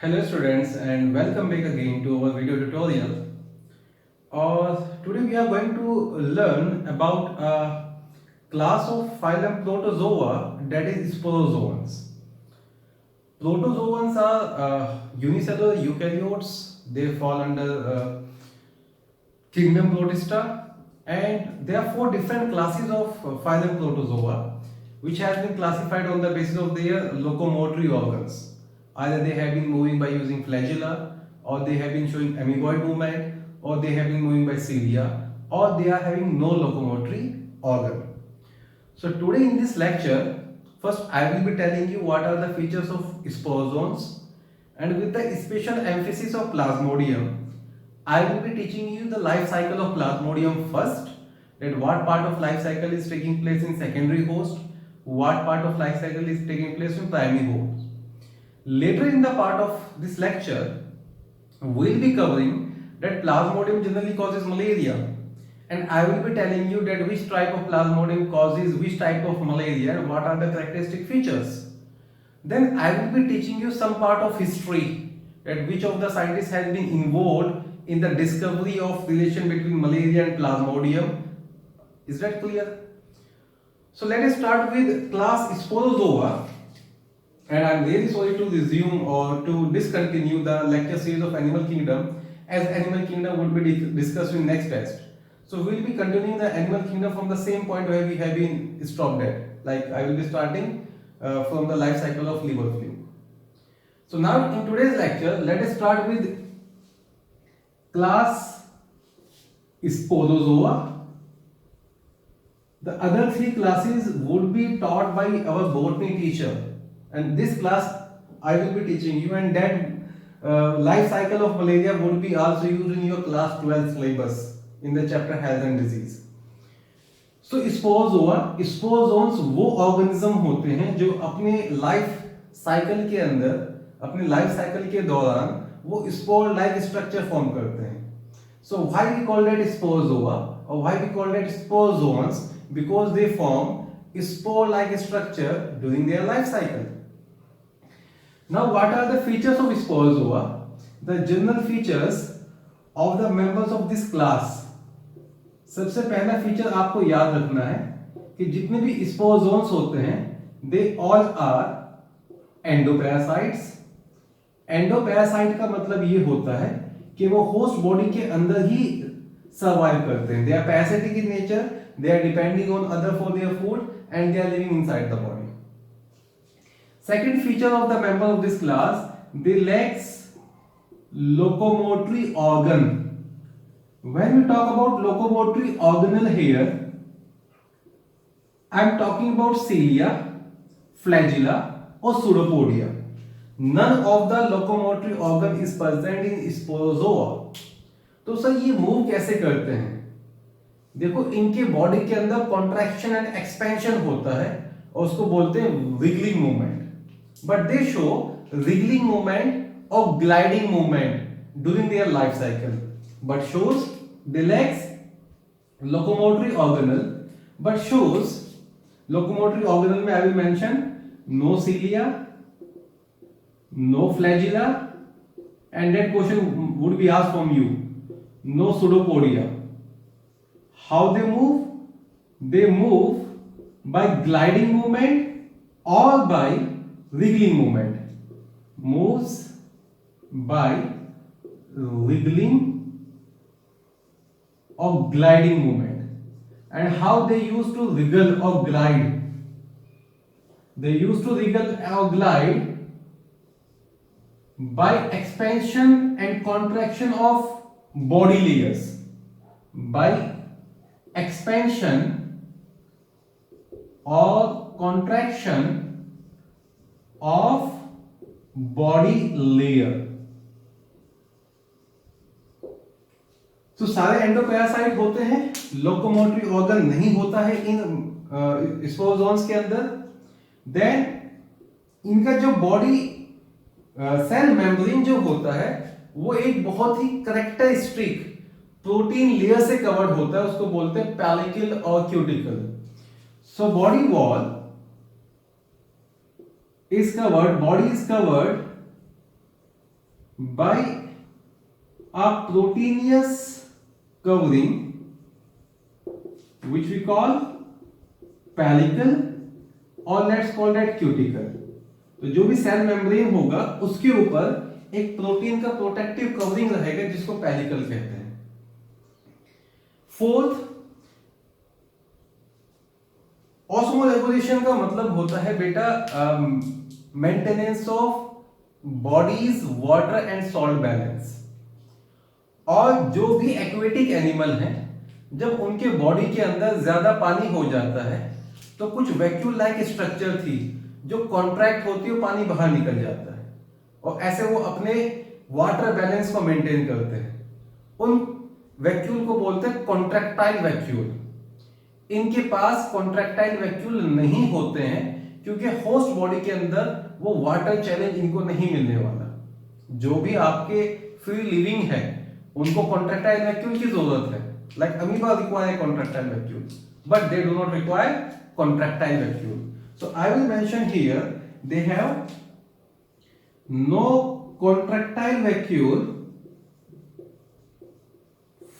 Hello students and welcome back again to our video tutorial. Today we are going to learn about a class of phylum Protozoa, that is sporozoans. Protozoans are unicellular eukaryotes. They fall under kingdom Protista, and there are four different classes of phylum Protozoa which has been classified on the basis of their locomotory organs. Either they have been moving by using flagella, or they have been showing amoeboid movement, or they have been moving by cilia, or they are having no locomotory organ. So today in this lecture, first I will be telling you what are the features of sporozoans, and with the special emphasis of Plasmodium, I will be teaching you the life cycle of Plasmodium first, that what part of life cycle is taking place in secondary host, what part of life cycle is taking place in primary host. Later in the part of this lecture, we will be covering that Plasmodium generally causes malaria, and I will be telling you that which type of Plasmodium causes which type of malaria and what are the characteristic features. Then I will be teaching you some part of history, that which of the scientists has been involved in the discovery of relation between malaria and Plasmodium. Is that clear? So let us start with class Sporozoa. And I am really sorry to resume or to discontinue the lecture series of Animal Kingdom, as Animal Kingdom would be discussed in next test. So we will be continuing the Animal Kingdom from the same point where we have been stopped at. Like I will be starting from the life cycle of liver fluke. So now in today's lecture, let us start with class Sporozoa. The other three classes would be taught by our botany teacher. And this class I will be teaching you, and that life cycle of malaria would be also used in your class 12 syllabus in the chapter health and disease. So sporozoans वो organism होते हैं जो अपने life cycle के अंदर, अपने life cycle के दौरान वो स्पोर लाइक स्ट्रक्चर फॉर्म करते हैं. So why we call that sporozoa or why we call that sporozoans? Because they form spore like structure during their life cycle. Now, what are the features of sporozoa? The general features of the members of this class. सबसे पहला feature आपको याद रखना है कि जितने भी sporozoans होते हैं, they all are endoparasites. Endoparasite का मतलब ये होता है कि वो होस्ट बॉडी के अंदर ही सर्वाइव करते हैं. They are parasitic in nature. They are depending on other for their food and they are living inside the body. Second feature of the member of this class, they lacks locomotory organ. When we talk about locomotory organelle here, I am talking about cilia, flagella or pseudopodia. None of the locomotory organ is present in sporozoa. तो sir ये move कैसे करते हैं? देखो, इनके body के अंदर contraction and expansion होता है और उसको बोलते हैं wiggling movement. But they show wiggling movement और gliding movement during their life cycle, but shows they lacks locomotory organelle. But shows locomotory organelle में I will mention no cilia, no flagella, and that question would be asked from you. No pseudopodia. How they move? They move by gliding movement or by wriggling movement. Moves by wriggling or gliding movement. And how they used to wriggle or glide? They used to wriggle or glide by expansion and contraction of body layers. By expansion or contraction of body layer. तो सारे endoparasite होते हैं, locomotory organ नहीं होता है इन sporozoans के अंदर. Then इनका जो बॉडी सेल मेम्ब्रेन जो होता है वो एक बहुत ही करेक्टरिस्टिक प्रोटीन लेयर से कवर्ड होता है, उसको बोलते हैं पैलिकल और cuticle. So body wall is covered, body is covered by a proteinous covering which we call pellicle or let's call that cuticle। तो जो भी सेल मेम्ब्रेन होगा उसके ऊपर एक प्रोटीन का प्रोटेक्टिव कवरिंग रहेगा जिसको पेलिकल कहते हैं। फोर्थ, ऑस्मोरेगुलेशन का मतलब होता है बेटा maintenance of bodies water and salt balance. और जो भी एक्वेटिक एनिमल हैं जब उनके बॉडी के अंदर ज्यादा पानी हो जाता है तो कुछ वैक्यूल लाइक स्ट्रक्चर थी जो कॉन्ट्रैक्ट होती है, पानी बाहर निकल जाता है और ऐसे वो अपने वाटर बैलेंस को मेंटेन करते हैं। उन वैक्यूल को बोलते हैं कॉन्ट्रैक्टाइल वैक्यूल। इनके पास कॉन्ट्रैक्टाइल वैक्यूल नहीं होते हैं क्योंकि होस्ट बॉडी के अंदर वो वाटर चैलेंज इनको नहीं मिलने वाला। जो भी आपके फ्री लिविंग है उनको कॉन्ट्रैक्टाइल वैक्यूल की जरूरत है। Like amoeba require contractile vacuole but they do not require contractile vacuole. So I will mention here they have no contractile vacuole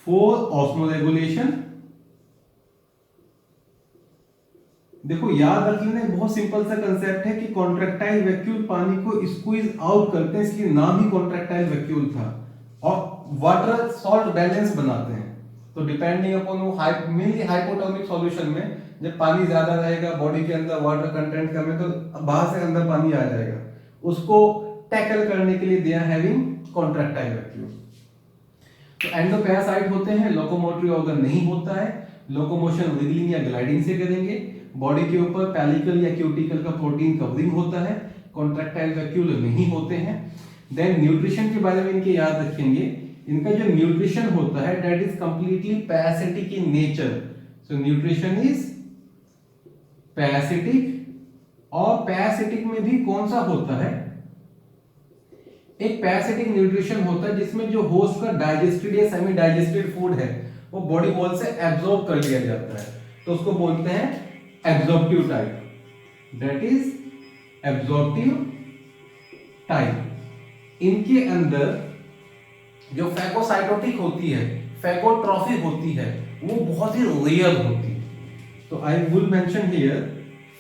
for osmoregulation। देखो याद रख लेना, बहुत सिंपल सा कंसेप्ट है कि कॉन्ट्रैक्टाइल वैक्यूल पानी को स्क्वीज आउट करते हैं, इसलिए नाम ही कॉन्ट्रैक्टाइल वैक्यूल था। और वाटर सॉल्ट बैलेंस बनाते हैं। तो डिपेंडिंग अपॉन वो मेनली हाइपोटोनिक सॉल्यूशन में जब पानी ज्यादा रहेगा बॉडी के अंदर वाटर कंटेंट कम है तो बाहर से अंदर पानी आ जाएगा, उसको टैकल करने के लिए they are having contractile vacuole. तो एंडोपैरासाइट होते हैं, लोकोमोटरी ऑर्गन नहीं होता है, लोकोमोशन विगलिंग या ग्लाइडिंग से करेंगे। बॉडी के ऊपर पेलिकल या क्यूटिकल का प्रोटीन कवरिंग होता है, कॉन्ट्रैक्टाइल वैक्यूल नहीं होते हैं। देन न्यूट्रिशन के बारे में इनके याद रखेंगे, इनका जो न्यूट्रिशन होता है that is completely parasitic in nature. So nutrition is parasitic. और पैरासिटिक में भी कौन सा होता है, एक पैरासिटिक न्यूट्रिशन होता है जिसमें जो होस्ट का डाइजेस्टेड या सेमी डाइजेस्टेड फूड है वो बॉडी वॉल से एब्जॉर्ब कर लिया जाता है, तो उसको बोलते हैं absorptive type. That is absorptive type. इनके अंदर जो फैगोसाइटोटिक होती है, फैगोट्रॉफी होती है, वो बहुत ही रेयर होती है। तो आई विल मेंशन हियर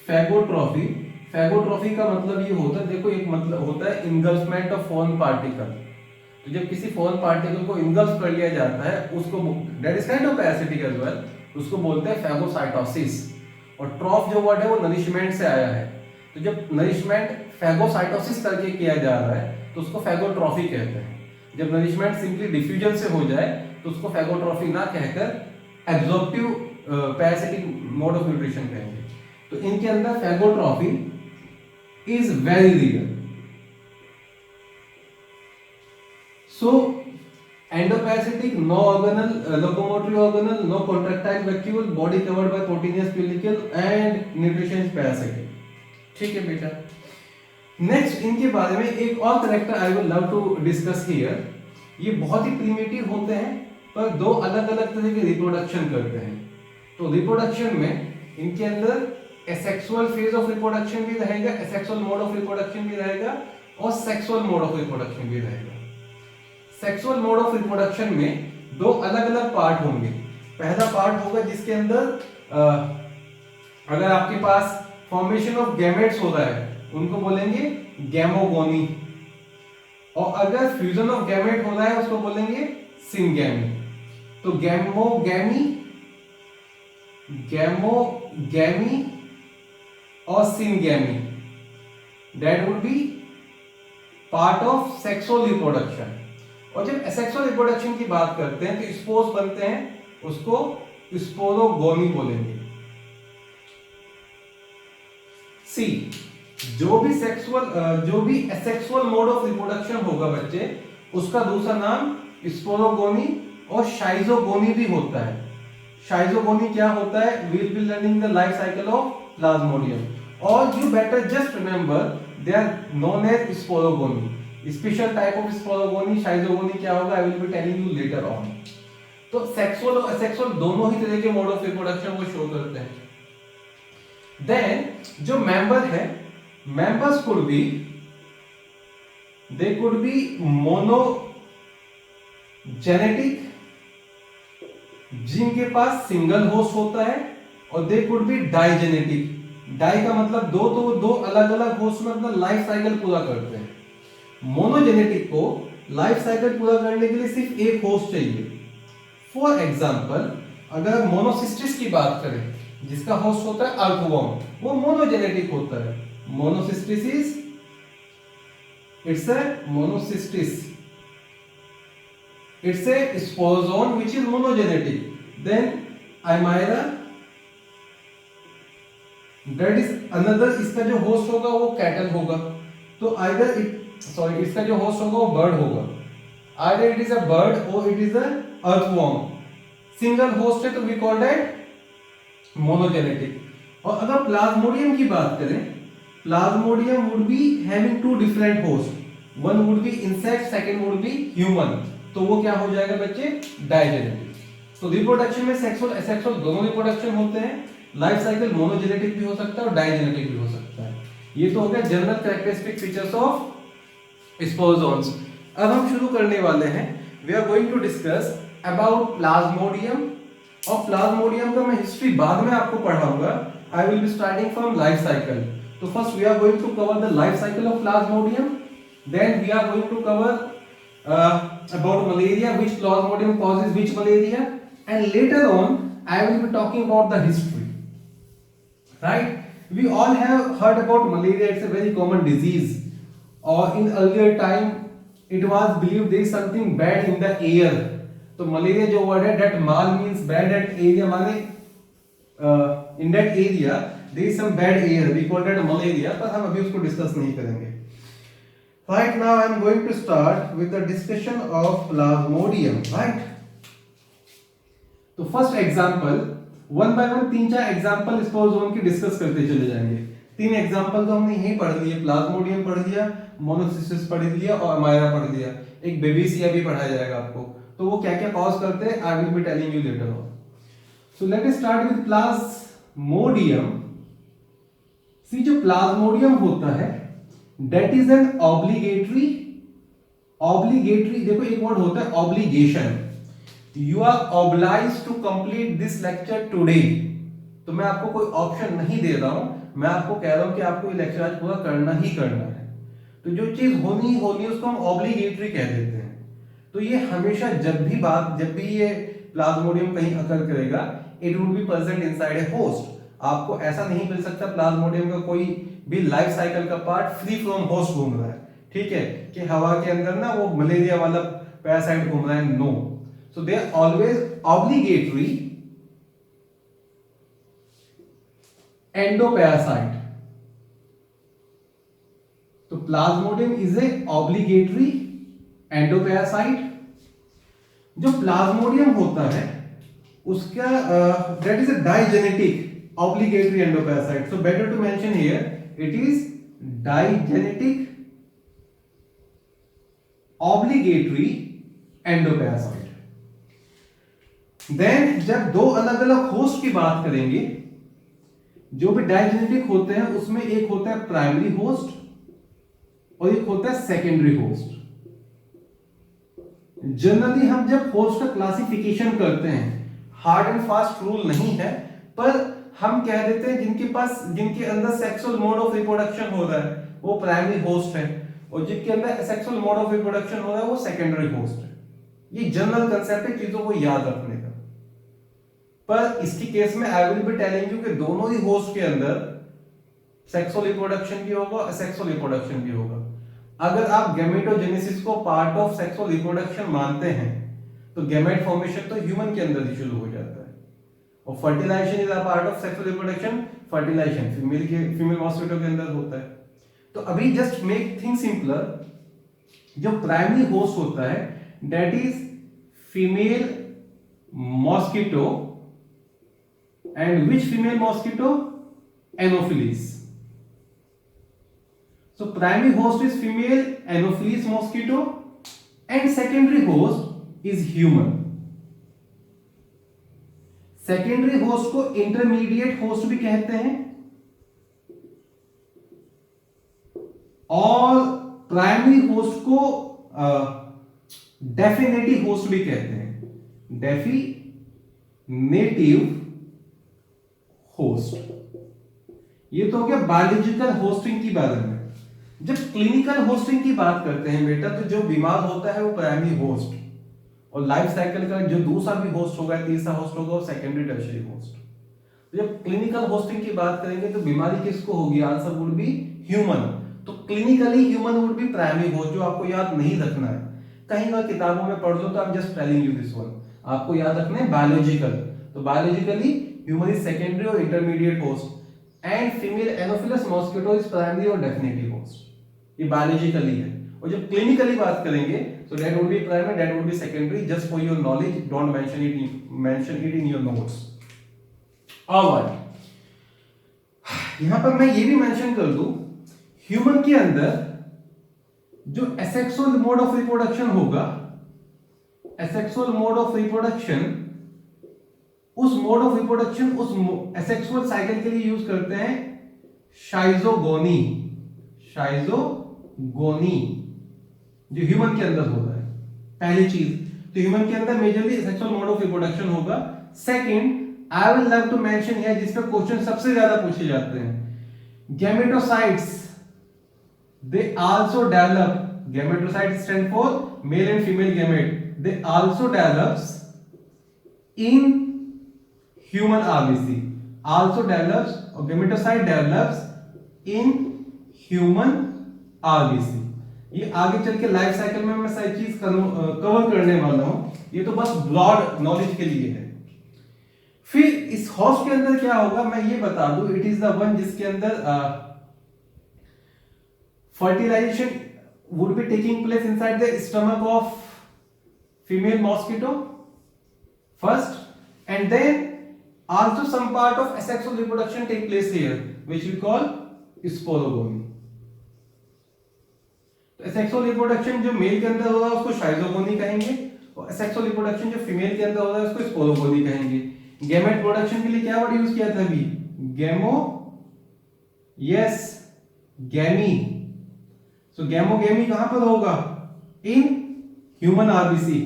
फैगोट्रॉफी। फैगोट्रॉफी का मतलब ये होता है, देखो एक मतलब होता है इंगल्फमेंट ऑफ फॉरेन पार्टिकल। तो जब किसी फॉरेन पार्टिकल को इंगल्फ कर लिया जाता है उसको that is kind of parasitic as well, उसको बोलते हैं फैगोसाइटोसिस। और ट्रॉफ जो वर्ड है वो नरिशमेंट से आया है, तो जब नरिशमेंट फैगोसाइटोसिस करके किया जा रहा है तो उसको फैगोट्रॉफी कहते हैं। जब नरिशमेंट सिंपली डिफ्यूजन से हो जाए तो उसको फैगोट्रॉफी ना कहकर absorptive parasitic mode of nutrition कहेंगे। तो इनके अंदर phagotrophy is very rare. So endoparasitic, no organelle, locomotory organelle, no contractile vacuole, body covered by proteinaceous pellicle and nutrition is parasitic. ठीक है बेटा। नेक्स्ट इनके बारे में एक और character I will love to discuss here. ये बहुत ही प्रिमिटिव होते हैं पर दो अलग अलग तरह के रिप्रोडक्शन करते हैं। तो रिप्रोडक्शन में इनके अंदर एसेक्सुअल फेज ऑफ रिप्रोडक्शन भी रहेगा, एसेक्सुअल मोड ऑफ रिप्रोडक्शन भी रहेगा और सेक्सुअल मोड ऑफ रिप्रोडक्शन भी रहेगा। सेक्सुअल मोड ऑफ रिप्रोडक्शन में दो अलग अलग पार्ट होंगे। पहला पार्ट होगा जिसके अंदर अगर आपके पास फॉर्मेशन ऑफ गैमेट्स हो रहा है उनको बोलेंगे गैमोगोनी, और अगर फ्यूजन ऑफ गैमेट हो रहा है उसको बोलेंगे सिंगैमी। तो गैमोगैमी, गैमोगैमी और syngamy that would be part of sexual reproduction. और जब एसेक्सुअल रिप्रोडक्शन की बात करते हैं तो स्पोर्स बनते हैं, उसको स्पोरोगोनी बोलेंगे। सी, जो भी एसेक्सुअल मोड ऑफ रिप्रोडक्शन होगा बच्चे, उसका दूसरा नाम स्पोरोगोनी और शाइजोगोनी भी होता है। शाइजोगोनी क्या होता है, we will be learning the life cycle of Plasmodium. और you better just remember they are known as sporogony. Special type of sporogony, schizogony क्या होगा I will be telling you later on. तो सेक्सुअल और asexual दोनों ही तरह के mode of reproduction को शो करते हैं। देन जो मेंबर है, members could be they could be monogenetic, जिनके पास सिंगल होस्ट होता है, और दे कुड बी डाइजेनेटिक। डाई का मतलब दो, तो वो दो अलग अलग होस्ट में अपना लाइफ साइकिल पूरा करते हैं। मोनोजेनेटिक को लाइफ साइकिल पूरा करने के लिए सिर्फ एक होस्ट चाहिए। फॉर एग्जाम्पल, अगर मोनोसिस्टिस की बात करें, जिसका होस्ट होता है अर्थवॉर्म, वो मोनोजेनेटिक होता है। Monocystis is, it's a Monocystis, it's a sporozoan which is monogenetic. Then Aymira, that is another, इसका जो होस्ट होगा वो कैटल होगा, तो either इसका जो होस्ट होगा वो बर्ड होगा, either it is a bird or it is a earthworm. Single host है तो we call that monogenetic. और अगर प्लाज्मोडियम की बात करें, Plasmodium would be having two different hosts, one would be insect, second would be human, तो वो क्या हो जाएगा बच्चे, डाइजेनेटिक। तो रिप्रोडक्शन में सेक्सुअल एसेक्सुअल दोनों रिप्रोडक्शन होते हैं। लाइफ साइकिल मोनोजेनेटिक भी हो सकता है और डाइजेनेटिक भी हो सकता है। ये तो हो गया general characteristic features of sporozoans. अब हम शुरू करने वाले हैं, we are going to discuss about Plasmodium. और प्लाज्मोडियम का मैं हिस्ट्री बाद में आपको पढ़ाऊंगा। I will be starting from life cycle. तो first we are going to cover the life cycle of Plasmodium, then we are going to cover about malaria, which plasmodium causes which malaria, and later on I will be talking about the history. Right? We all have heard about malaria. It's a very common disease, or in earlier time it was believed there is something bad in the air. तो malaria जो word है, that mal means bad, that area माने in that area there is some bad air, we call that malaria, पर हम अभी उसको discuss नहीं करेंगे। Right now I am going to start with the discussion of plasmodium, right? तो first example, one by one तीन चार example sporozoan की डिस्कस करते चले जाएंगे। तीन एग्जांपल तो हमने यही पढ़ लिए, प्लाज्मोडियम पढ़ लिया, मोनोसिस्टिस पढ़ लिया और अमायरा पढ़ लिया। एक बेबीसिया भी पढ़ाया जाएगा आपको, तो वो क्या क्या कॉज करते हैं I will be telling you later on. So let us start with Plasmodium. See जो प्लाज्मोडियम होता है, that is an obligatory, देखो एक वर्ड होता है obligation, you are obliged to complete this lecture today। तो मैं आपको कोई ऑप्शन नहीं दे रहा हूं, मैं आपको कह रहा हूं कि आपको ये लेक्चर आज पूरा करना ही करना है। तो जो चीज होनी ही होनी है उसको हम ऑब्लिगेटरी कह देते हैं। तो ये हमेशा जब भी ये प्लाज्मोडियम कहीं अकर करेगा, it would be present inside a host. आपको ऐसा नहीं मिल सकता प्लाज्मोडियम का कोई भी लाइफ साइकिल का पार्ट फ्री फ्रॉम होस्ट घूम रहा है, ठीक है, कि हवा के अंदर ना वो मलेरिया वाला पैरासाइट घूम रहा है, no. So they are always obligatory endoparasite. तो Plasmodium is a obligatory endoparasite. जो प्लाज्मोडियम होता है उसका that is a digenetic obligatory endoparasite. So better to mention here, it is digenetic obligatory endoparasite. Then जब दो अलग अलग होस्ट की बात करेंगे, जो भी डाइजेनेटिक होते हैं उसमें एक होता है प्राइमरी होस्ट और एक होता है सेकेंडरी होस्ट। जनरली हम जब होस्ट का क्लासिफिकेशन करते हैं, हार्ड एंड फास्ट रूल नहीं है, पर हम कह देते हैं जिनके अंदर सेक्सुअल मोड ऑफ रिप्रोडक्शन हो रहा है वो प्राइमरी होस्ट है, और जिनके अंदर सेक्सुअल मोड ऑफ रिप्रोडक्शन हो रहा है वो सेकेंडरी होस्ट है। ये जनरल कंसेप्ट है चीजों को याद रखने का। पर इसकी केस में I will be telling you कि दोनों ही होस्ट के अंदर सेक्सुअल रिप्रोडक्शन भी होगा, असेक्सुअल रिप्रोडक्शन भी होगा। अगर आप गैमेटोजेनेसिस को पार्ट ऑफ सेक्सुअल रिप्रोडक्शन मानते हैं तो गैमेट फॉर्मेशन तो ह्यूमन के अंदर ही शुरू हो जाता है, और fertilisation is a part of sexual reproduction. Fertilisation female mosquito के अंदर होता है। तो अभी जस्ट मेक थिंग सिंपलर, जो प्राइमरी होस्ट होता है that is female mosquito, and which female mosquito, Anopheles. So primary host is female Anopheles mosquito and secondary host is human. Secondary host को intermediate host भी कहते हैं। All primary host को definitive host भी कहते हैं, डेफिनेटिव होस्ट। ये तो हो गया बायोलॉजिकल होस्टिंग की बारे में। जब क्लिनिकल होस्टिंग की बात करते हैं बेटा, तो जो बीमार होता है वो प्राइमरी होस्ट, और लाइफ साइकिल का जो दूसरा भी होस्ट होगा, तीसरा होस्ट होगा, वो सेकेंडरी टर्शियरी होस्ट। तो जब क्लिनिकल होस्टिंग की बात करेंगे तो बीमारी किसको होगी? Answer would be human. तो clinically human would be primary host, जो आपको याद नहीं रखना है, कहीं ना किताबों में पढ़ लो, तो आई am just telling you this one. आपको याद रखना है बायोलॉजिकल, तो बायोलॉजिकली ह्यूमन इज सेकेंडरी और intermediate host, and female Anopheles mosquito is primary और डेफिनेटिव होस्ट। ये बायोलॉजिकली है। और जब क्लिनिकली बात करेंगे तो that would be primary, that would be secondary, just for your knowledge, don't mention it in your notes. Alright, यहां पर मैं ये भी मेंशन कर दूं, ह्यूमन के अंदर जो एसेक्सुअल मोड ऑफ रिप्रोडक्शन होगा, एसेक्सुअल मोड ऑफ रिप्रोडक्शन, उस मोड ऑफ रिप्रोडक्शन, उस एसेक्सुअल साइकिल के लिए यूज करते हैं शाइजोगोनी। शाइजोगोनी जो ह्यूमन के अंदर होता है, पहली चीज। तो ह्यूमन के अंदर majorly sexual mode of reproduction होगा। Second, I will love to mention here, जिसमें क्वेश्चन सबसे ज्यादा पूछे जाते हैं, gametocytes, they also develop, gametocytes stand for male and female gamete, they also develops in human RBC, also develops, और gametocyte develops in human RBC. ये आगे चल के लाइफ साइकिल में मैं सारी चीज कवर करने वाला हूं, ये तो बस ब्रॉड नॉलेज के लिए है। फिर इस होस्ट के अंदर क्या होगा मैं ये बता दूं, इट इज द वन जिसके अंदर fertilisation would be taking place inside the stomach of female mosquito first, and then also some part of asexual reproduction take place here, which we call sporogony. तो asexual reproduction जो mail के अंदर होगा उसको शाइजोगोनी कहेंगे, और asexual reproduction जो female के अंदर होगा उसको स्पोरोगोनी कहेंगे। गैमेट प्रोडक्शन के लिए क्या वर्ड यूज किया था अभी? गैमो, यस, गैमी। सो गैमोगैमी कहां पर होगा? इन ह्यूमन आरबीसी।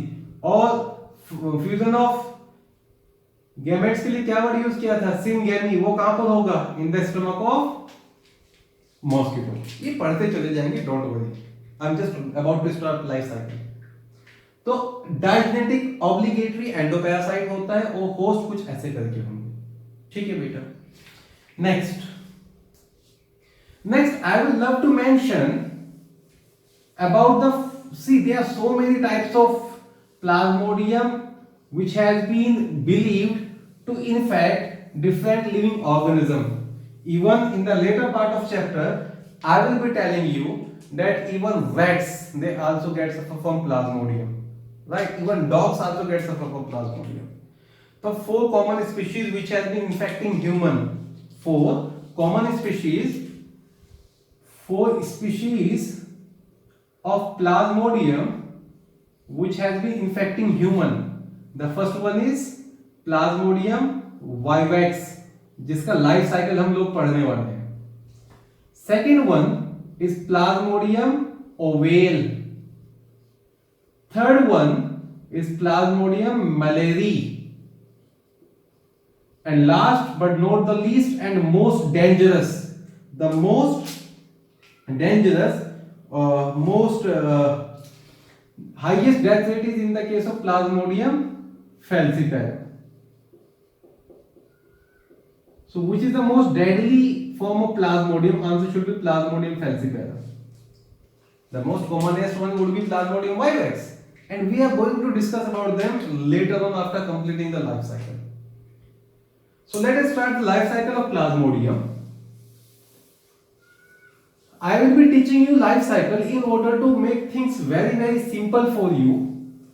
और फ्यूजन ऑफ गैमेट्स के लिए क्या वर्ड यूज किया था? सिनगैमी। वो कहां पर होगा? In the stomach of mosquito. ये पढ़ते चले जाएंगे, don't worry, I am just about to start life cycle. तो डायजेनेटिक ऑब्लिगेटरी एंडोपैरासाइट होता है, और होस्ट कुछ ऐसे करके होंगे। ठीक है बेटा। Next I will love to mention about the, see there are so many types of plasmodium which has been believed to infect different living organism. Even in the later part of chapter I will be telling you that even rats, they also get suffer from plasmodium, right? Even dogs also get suffer from plasmodium. So 4 common species which has been infecting human, 4 common species, 4 species of plasmodium which has been infecting human. The first one is plasmodium vivax, जिसका life cycle हम लोग पढ़ने वाले हैं। Second one is Plasmodium oval. Third one is Plasmodium malariae. And last but not the least and most dangerous, the most dangerous, most highest death rate is in the case of Plasmodium falciparum. So which is the most deadly form of Plasmodium? Answer should be Plasmodium falciparum. The most commonest one would be Plasmodium vivax, and we are going to discuss about them later on after completing the life cycle. So let us start the life cycle of Plasmodium. I will be teaching you life cycle in order to make things very simple for you,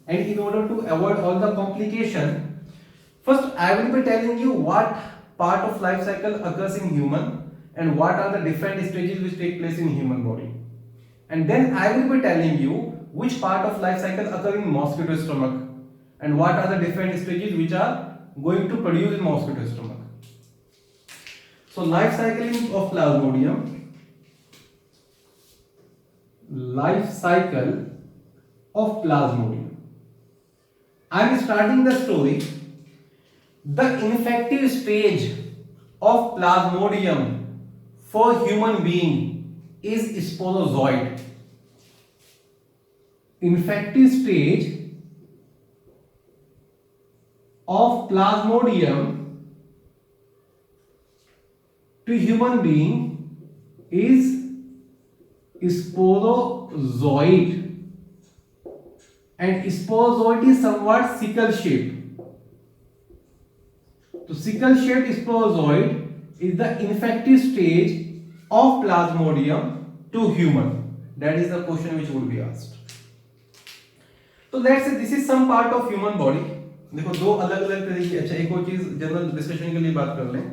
and in order to avoid all the complication. First I will be telling you what part of life cycle occurs in human, and what are the different stages which take place in human body, and then I will be telling you which part of life cycle occur in mosquito stomach, and what are the different stages which are going to produce in mosquito stomach. So life cycle of Plasmodium. life cycle of Plasmodium. I am starting the story. The infective stage of Plasmodium for human being is sporozoid. Infective stage of Plasmodium to human being is sporozoid, and sporozoid is somewhat sickle shaped. So sickle shaped sporozoid is the infective stage of Plasmodium to human. That is the question which will be asked. तो let's say this is some part of human body. देखो दो अलग अलग तरीके. अच्छा एक और चीज जनरल डिस्कशन के लिए बात कर लें.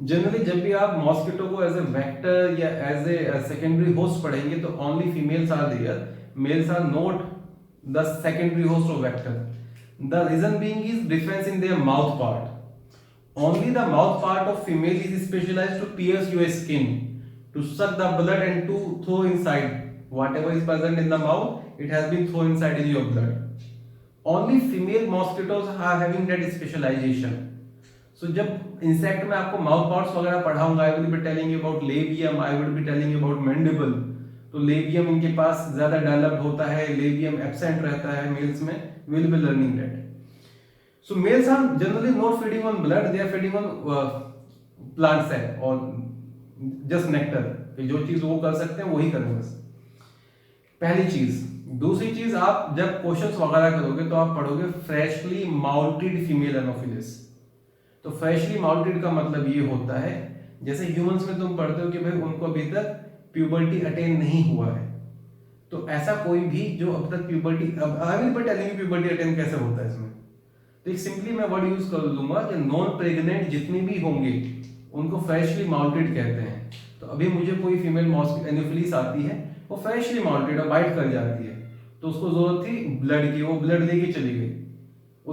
जनरली जब भी आप मॉस्किटो को एज ए वेक्टर या एज ए सेकेंडरी होस्ट पढ़ेंगे तो only females are there, males are not the secondary host of vector. The reason being is difference in their mouth part. Only the mouth part of female is specialized to pierce your skin, to suck the blood and to throw inside whatever is present in the mouth. It has been thrown inside in your blood. Only female mosquitoes are having that specialization. So जब insect में आपको mouth parts वगैरह पढ़ाऊंगा, I will be telling you about labium, I will be telling you about mandible. तो labium इनके पास ज्यादा developed होता है, labium absent रहता है males में. We will be learning that. So males are generally not feeding on blood, they are feeding on plant cell or just nectar. जो चीज वो कर सकते हैं वही करेंगे बस. पहली चीज. दूसरी चीज, आप जब क्वेश्चंस वगैरह करोगे तो आप पढ़ोगे फ्रेशली माउंटेड फीमेल एनोफिलिस. तो फ्रेशली माउंटेड का मतलब ये होता है जैसे ह्यूमंस में तुम पढ़ते हो कि भाई उनको अभी तक प्यूबर्टी अटेन नहीं हुआ है. तो ऐसा कोई भी जो अब तक प्यूबर्टी, अब आई will be telling you puberty attain कैसे होता है इसमें. तो एक सिंपली मैं वर्ड यूज कर लूंगा कि नॉन प्रेग्नेंट जितने भी होंगे उनको फ्रेशली माउंटेड कहते हैं. तो अभी मुझे कोई फीमेल एनोफिलिस आती है, वो फ्रेशली माउंटेड और बाइट कर जाती है, तो उसको जरूरत थी ब्लड की, वो ब्लड लेके चली गई.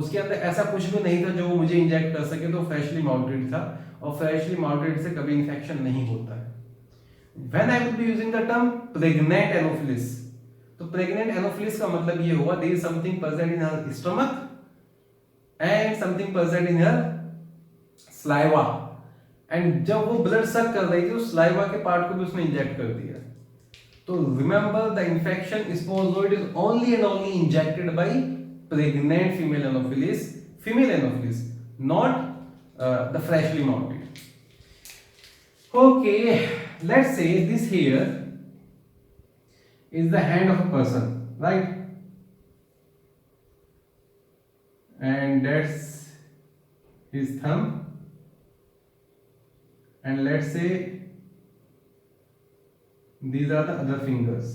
उसके अंदर ऐसा कुछ भी नहीं था जो वो मुझे इंजेक्ट कर सके, तो फ्रेशली माउंटेड था. और फ्रेशली माउंटेड से कभी इन्फेक्शन नहीं होता है. When I will be using the term pregnant Anopheles, तो प्रेग्नेंट एनोफिलिस का मतलब ये होगा there is something present in her stomach and something present in her saliva, and जब वो ब्लड सक कर रही थी उस saliva के पार्ट को भी उसने इंजेक्ट कर दिया. तो remember the infection sporozoid is only and only injected by pregnant female anopheles, not the freshly mounted. Okay, let's say this here is the hand of a person, right? And that's his thumb, and let's say these are the other fingers.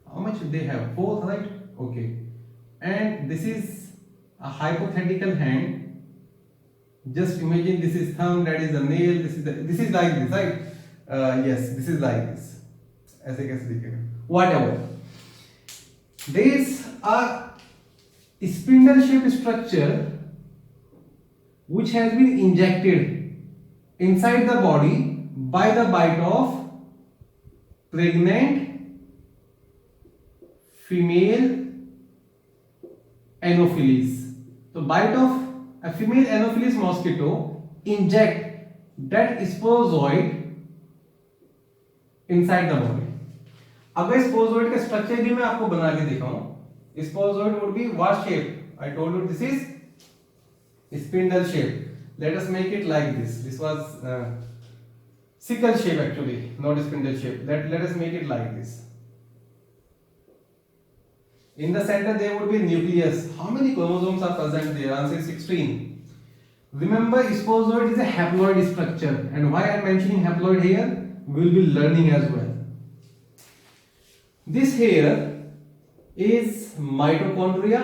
How much they have? 4, right? Okay. And this is a hypothetical hand. Just imagine this is thumb, that is the nail, this is like this, right? Yes, this is like this. ऐसे कैसे दिखेगा? Whatever. There is a spindle shaped structure which has been injected inside the body by the bite of pregnant female anopheles. So bite of a female anopheles mosquito inject that sporozoid inside the body. अगर sporozoite का structure भी मैं आपको बना के दिखाऊं, sporozoite would be what shape? I told you this is spindle shape. Let us make it like this. This was sickle shape actually, not spindle shape. Let us make it like this. In the center there would be a nucleus. How many chromosomes are present there? Answer is 16. Remember, sporozoid is a haploid structure, and why I am mentioning haploid here, we will be learning as well. This here is mitochondria.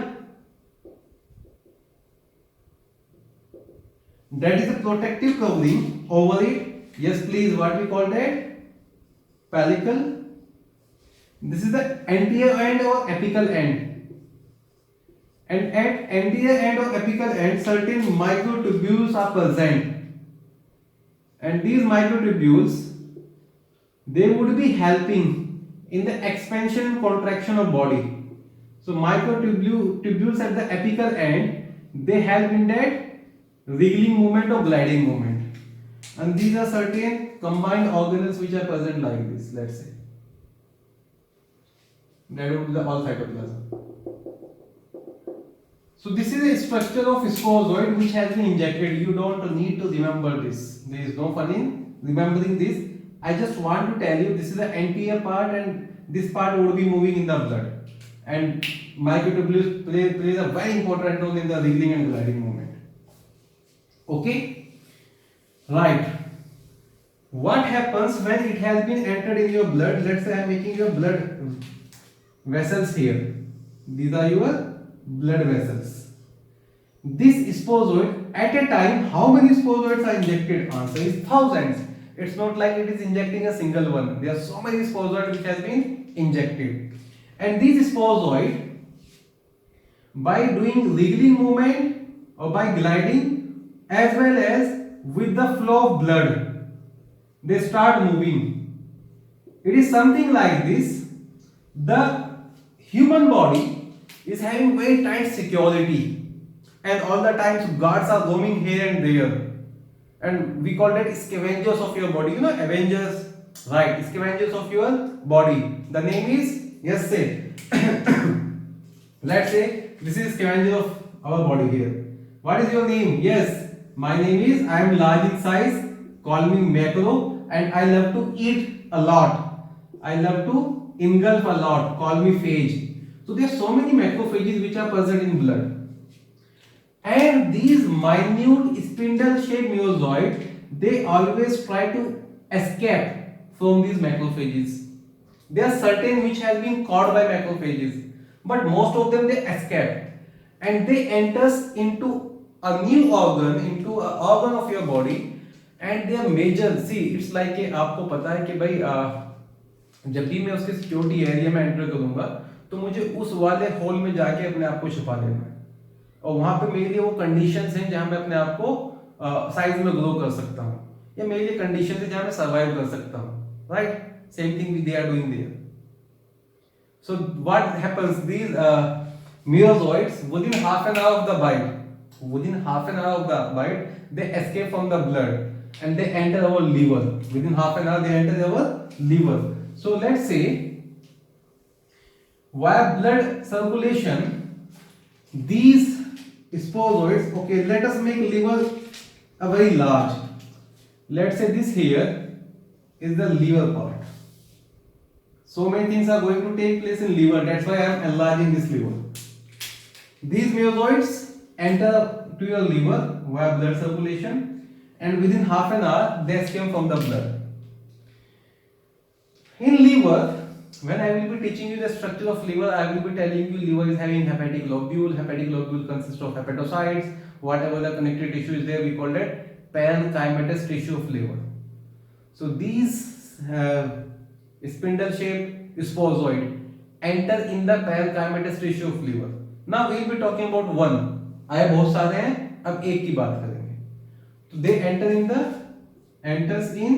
That is a protective covering over it. Yes, please. What we call that? Pellicle. This is the anterior end or apical end. And at anterior end or apical end, certain microtubules are present. And these microtubules they would be helping in the expansion and contraction of body. So microtubules at the apical end, they help in that wriggling movement or gliding movement. And these are certain combined organelles which are present like this, let's say. That would be the all cytoplasm. So this is a structure of sporozoid which has been injected. You don't need to remember this. There is no fun in remembering this. I just want to tell you this is the anterior part and this part would be moving in the blood. And microtubules plays a very important role in the wriggling and gliding movement. Okay? Right. What happens when it has been entered in your blood? Let's say I am making your blood vessels here. These are your blood vessels. This sporozoid, at a time, how many sporozoids are injected? Answer is thousands. It's not like it is injecting a single one. There are so many sporozoids which has been injected. And these sporozoids, by doing wriggling movement or by gliding, as well as with the flow of blood, they start moving. It is something like this. The human body is having very tight security, and all the times guards are roaming here and there, and we call that scavengers of your body. You know, Avengers, right? Scavengers of your body. The name is, yes, say let's say this is scavenger of our body here. What is your name? Yes, my name is, I am large in size, call me macro, and I love to eat a lot. I love to engulf a lot, call me phage. So there are so many macrophages which are present in blood. And these minute spindle shaped meiozoids, they always try to escape from these macrophages. There are certain which have been caught by macrophages, but most of them they escape and they enters into a new organ, into an organ of your body, and they are major. See, it's like कि आपको पता है कि भाई जब भी मैं उसके सिक्योरिटी एरिया में एंटर करूंगा तो मुझे उस वाले हॉल में जाके अपने आप को छुपा लेना है, और वहां पे मेरे लिए वो कंडीशंस हैं जहां मैं अपने आप को साइज में ग्रो कर सकता हूं, या मेरे लिए कंडीशंस है जहां मैं सर्वाइव कर सकता हूं, right? Same thing they are doing there. So what happens? These meiozoids, within half an hour of the bite, they escape from the blood and they enter our liver. Within half an hour, they enter our liver. So let's say, via blood circulation, these sporozoids. Okay, let us make liver a very large. Let's say this here is the liver part. So many things are going to take place in liver. That's why I am enlarging this liver. These meiozoids enter to your liver via blood circulation, and within half an hour they escape from the blood. In liver, when I will be teaching you the structure of liver, I will be telling you liver is having hepatic lobule. Hepatic lobule consists of hepatocytes. Whatever the connective tissue is there, we call it parenchymatous tissue of liver. So these spindle-shaped sporozoid enter in the parenchymatous tissue of liver. Now we will be talking about one. आए बहुत सारे हैं, अब एक की बात करेंगे. तो they enters in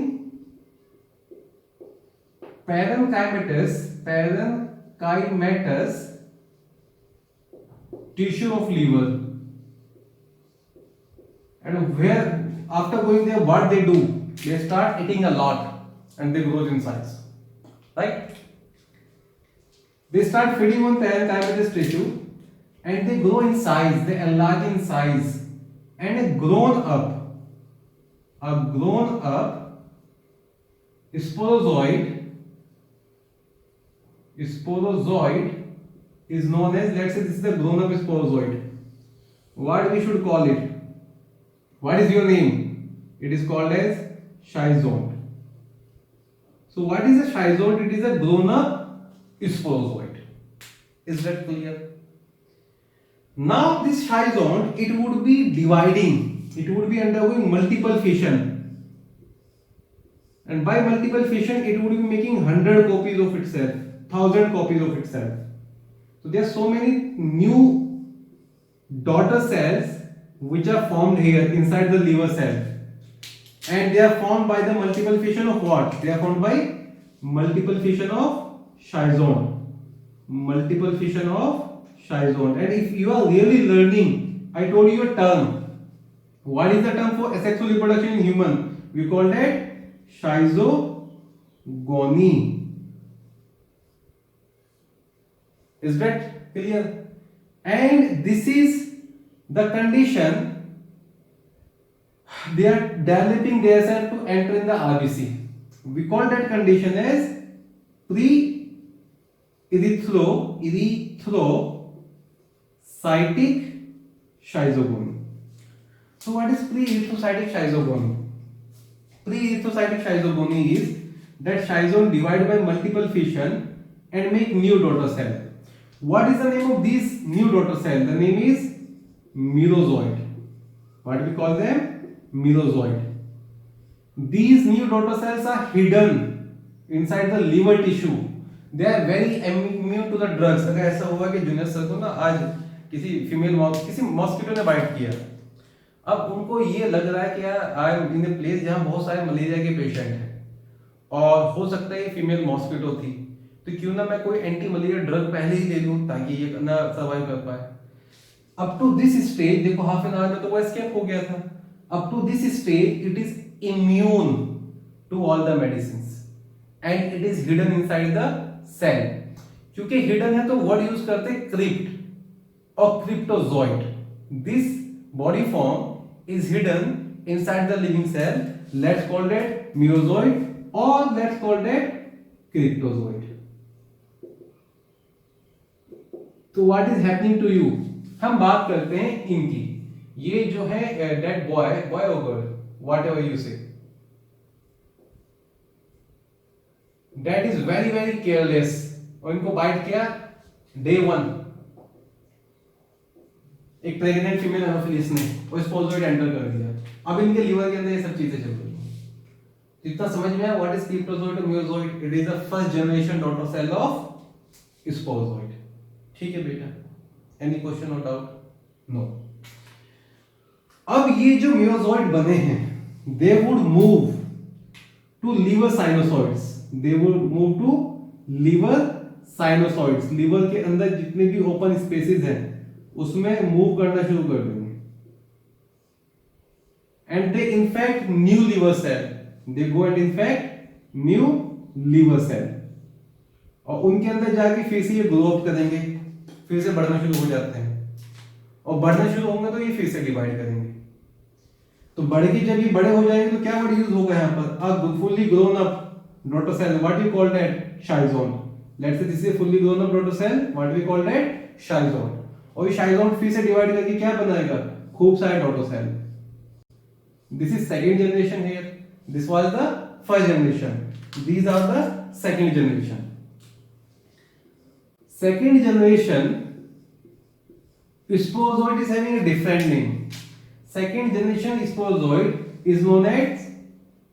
parenchymatous tissue of liver, and where after going there, what they do? They start eating a lot and they grow in size, right? They start feeding on parenchymatous tissue and they grow in size, they enlarge in size, and a grown up sporozoid is known as, let's say this is the grown up sporozoid. What we should call it? What is your name? It is called as schizont. So what is a schizont? It is a grown up sporozoid. Is that clear? Now this schizont, it would be dividing, it would be undergoing multiple fission, and by multiple fission it would be making 100 copies of itself, 1000 copies of itself. So there are so many new daughter cells which are formed here inside the liver cell, and they are formed by the multiple fission of what? They are formed by multiple fission of Schizone. Multiple fission of Schizone. And if you are really learning, I told you a term. What is the term for asexual reproduction in human? We call that schizogony. Is that clear? And this is the condition they are developing themselves to enter in the RBC. We call that condition as pre-erythrocytic schizogony. So what is pre-erythrocytic schizogony? Pre-erythrocytic schizogony is that schizone divide by multiple fission and make new daughter cell. What is the name of these new daughter cell? The name is merozoid. What we call them? Merozoid. These new daughter cells are hidden inside the liver tissue. They are very immune to the drugs. अगर ऐसा हुआ कि junior sir को ना आज किसी mosquito ने bite किया, अब उनको ये लग रहा है कि यार I am in a place जहाँ बहुत सारे मलेरिया के पेशेंट हैं और हो सकता है ये फीमेल मॉस्किटो थी, तो क्यों ना मैं कोई एंटी मलेरिया ड्रग पहले ही ले लूं ताकि ये ना सर्वाइव कर पाए। अप टू दिस स्टेज देखो, हाफ एन आवर में तो वो एस्केप हो गया था। Up to this stage it is immune to all the medicine and it is hidden inside the cell. क्योंकि हिडन है तो वर्ड यूज करते क्रिप्ट और cryptozoite. This body form is hidden inside the living cell. Let's call that merozoid or let's call that cryptozoid. तो what is happening to you? हम बात करते हैं इनकी। ये जो है that boy or girl, whatever you say, that is very very careless और इनको बाइट किया day 1 एक प्रेग्नेंट फीमेल एनोफिलिस ने और स्पोजोइड एंटर कर दिया। अब इनके लीवर के अंदर ये सब चीजें चल रही हैं। जितना समझ में आया व्हाट इज क्रिप्टोजोइड और merozoite? It is the first generation daughter cell of sporozoite. ठीक है बेटा, एनी क्वेश्चन और डाउट? नो। अब ये जो मेरोजोइड बने हैं they would move to liver sinusoids. They would move to liver sinusoids. Liver के अंदर जितने भी ओपन स्पेसेस हैं उसमें मूव करना शुरू कर देंगे। And they infect new liver cell. They go and infect new liver cell और उनके अंदर जाके फिर से ये ग्रो अप करेंगे, फिर से बढ़ना शुरू हो जाते हैं और बढ़ना शुरू होंगे तो ये फिर से डिवाइड करेंगे। तो बढ़ के जब ये बड़े हो जाएंगे तो क्या वर्ड यूज होगा यहाँ पर? A fully grown up daughter cell, what we call that? शाइजोन। Let's say this is fully grown up daughter cell, what we call that? शाइजोन। और ये शाइजोन फिर से डिवाइड करके क्या बनाएगा? खूब सारे daughter cell. This is second generation here, this was the first generation, these are the second generation. Second generation sporozoite is having a different name. Second generation sporozoid is known as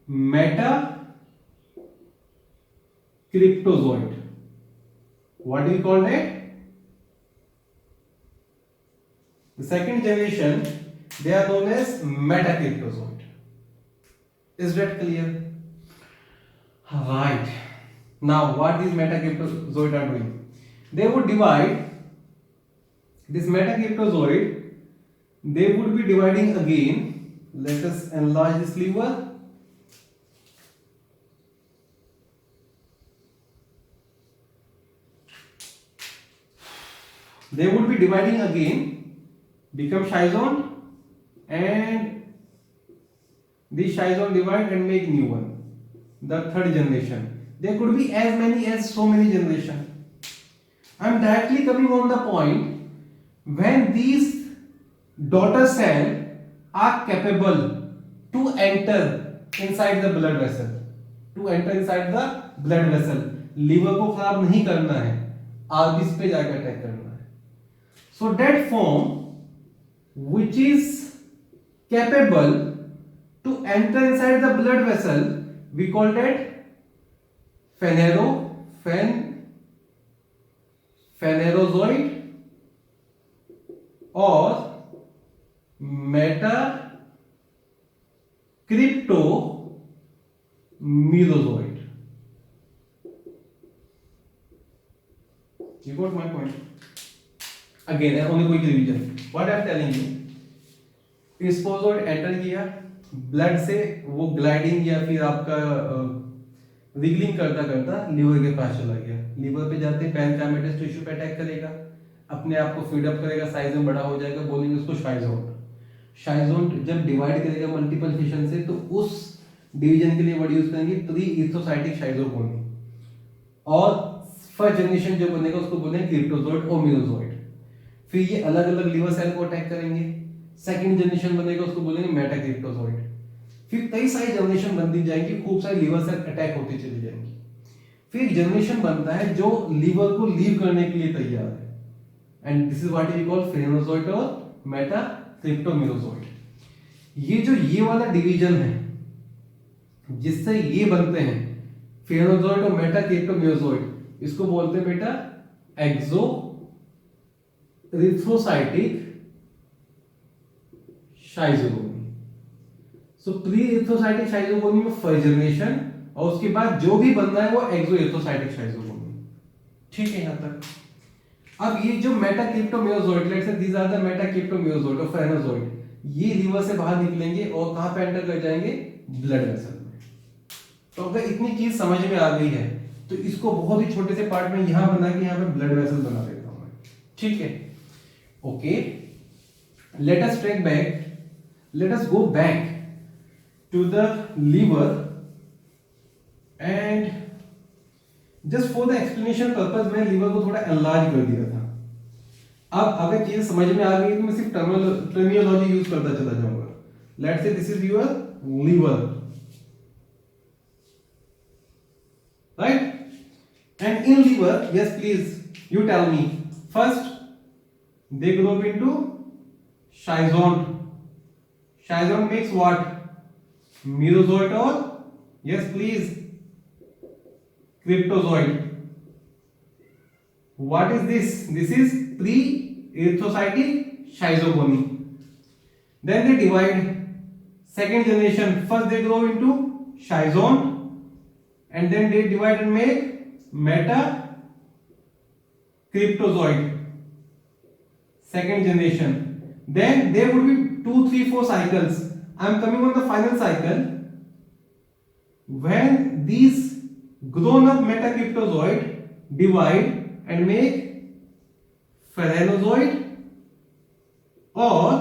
metacryptozoid. What do you call that? The second generation, they are known as metacryptozoid. Is that clear? Right. Now, what these metacryptozoid are doing? They would divide. This metacryptozoid, they would be dividing again. Let us enlarge this lever. They would be dividing again, become schizone, and this schizone divide and make new one. The third generation. There could be as many as so many generation. I am directly coming on the point. When these daughter cells are capable to enter inside the blood vessel, liver को खराब नहीं करना है, आर्बिस पे जाकर attack करना है. So that form which is capable to enter inside the blood vessel, we call that phanerozoid or metacryptomerozoid. You got my point? Again, only quick revision. What I'm telling you, sporozoite enter किया, blood से वो gliding या फिर आपका wiggling करता करता liver के पास चला गया। लीवर पे जाते पैनक्रामेटस टिश्यू पे अटैक करेगा, अपने आप को फीड अप करेगा, साइज में बड़ा हो जाएगा, बोलेंगे उसको शाइजोन्ट। शाइजोन्ट जब डिवाइड करेगा मल्टीपल फिशन से, तो उस डिवीजन के लिए वर्ड यूज करेंगे प्री इथोसाइटिक शाइजोगोनी। और फर्स्ट जनरेशन जो बनेगा उसको बोलेंगे क्रिप्टोजोइड और मीरोजोइड। फिर ये अलग अलग लीवर सेल को अटैक करेंगे। सेकंड जनरेशन बनेगा उसको बोलेंगे मेटाक्रिप्टोजोइड। फिर कई सारी जनरेशन बनती जाएंगी, खूब सारी लीवर सेल अटैक होती चली जाएंगी। फिर एक जनरेशन बनता है जो लीवर को लीव करने के लिए तैयार है, and this is what we call phanerozoite और मेटाक्रिप्टोमीरोजोइड। ये जो ये वाला डिवीजन है जिससे ये बनते हैं फेनोजोइड और मेटाक्रिप्टोमीरोजोइड, इसको बोलते हैं बेटा एक्सोरिथोसाइटिक शाइजोगोनी। सो प्री इथोसाइटिक शाइजोगोनी में फर्स्ट जनरेशन, और उसके बाद जो भी बनना है वो एक्सोरिथोसाइटिक शाइजोगोनी। ठीक है यहां तक। अब ये जो मेटाक्रिप्टोमीरोजोइड, let's say these are the मेटाक्रिप्टोमीरोजोइड और फेनोजोइड, ये लीवर से बाहर निकलेंगे और कहां पे एंटर कर जाएंगे? ब्लड वेसल में। तो अगर इतनी चीज समझ में आ गई है तो इसको बहुत ही छोटे से पार्ट में यहां बना के यहां पे ब्लड वेसल बना देता हूं मैं। ठीक है, okay. Let us track back, let us go back to the liver, and just for the explanation purpose मैं liver को थोड़ा enlarge कर दिया था। अब अगर चीज समझ में आ गई तो मैं सिर्फ टर्मिनोलॉजी यूज करता चला जाऊंगा। Let's say this is your liver, right? And in liver, yes please, you tell me, first they group into schizont. Schizont makes what? Merozoite or, yes please, cryptozoite. What is this? This is pre-erythrocytic schizogony. Then they divide. Second generation, first they grow into schizont, and then they divide and make metacryptozoite. Second generation. Then there would be 2, 3, 4 cycles. I am coming on the final cycle. When these grown up metacryptozoid divide and make phanerozoid or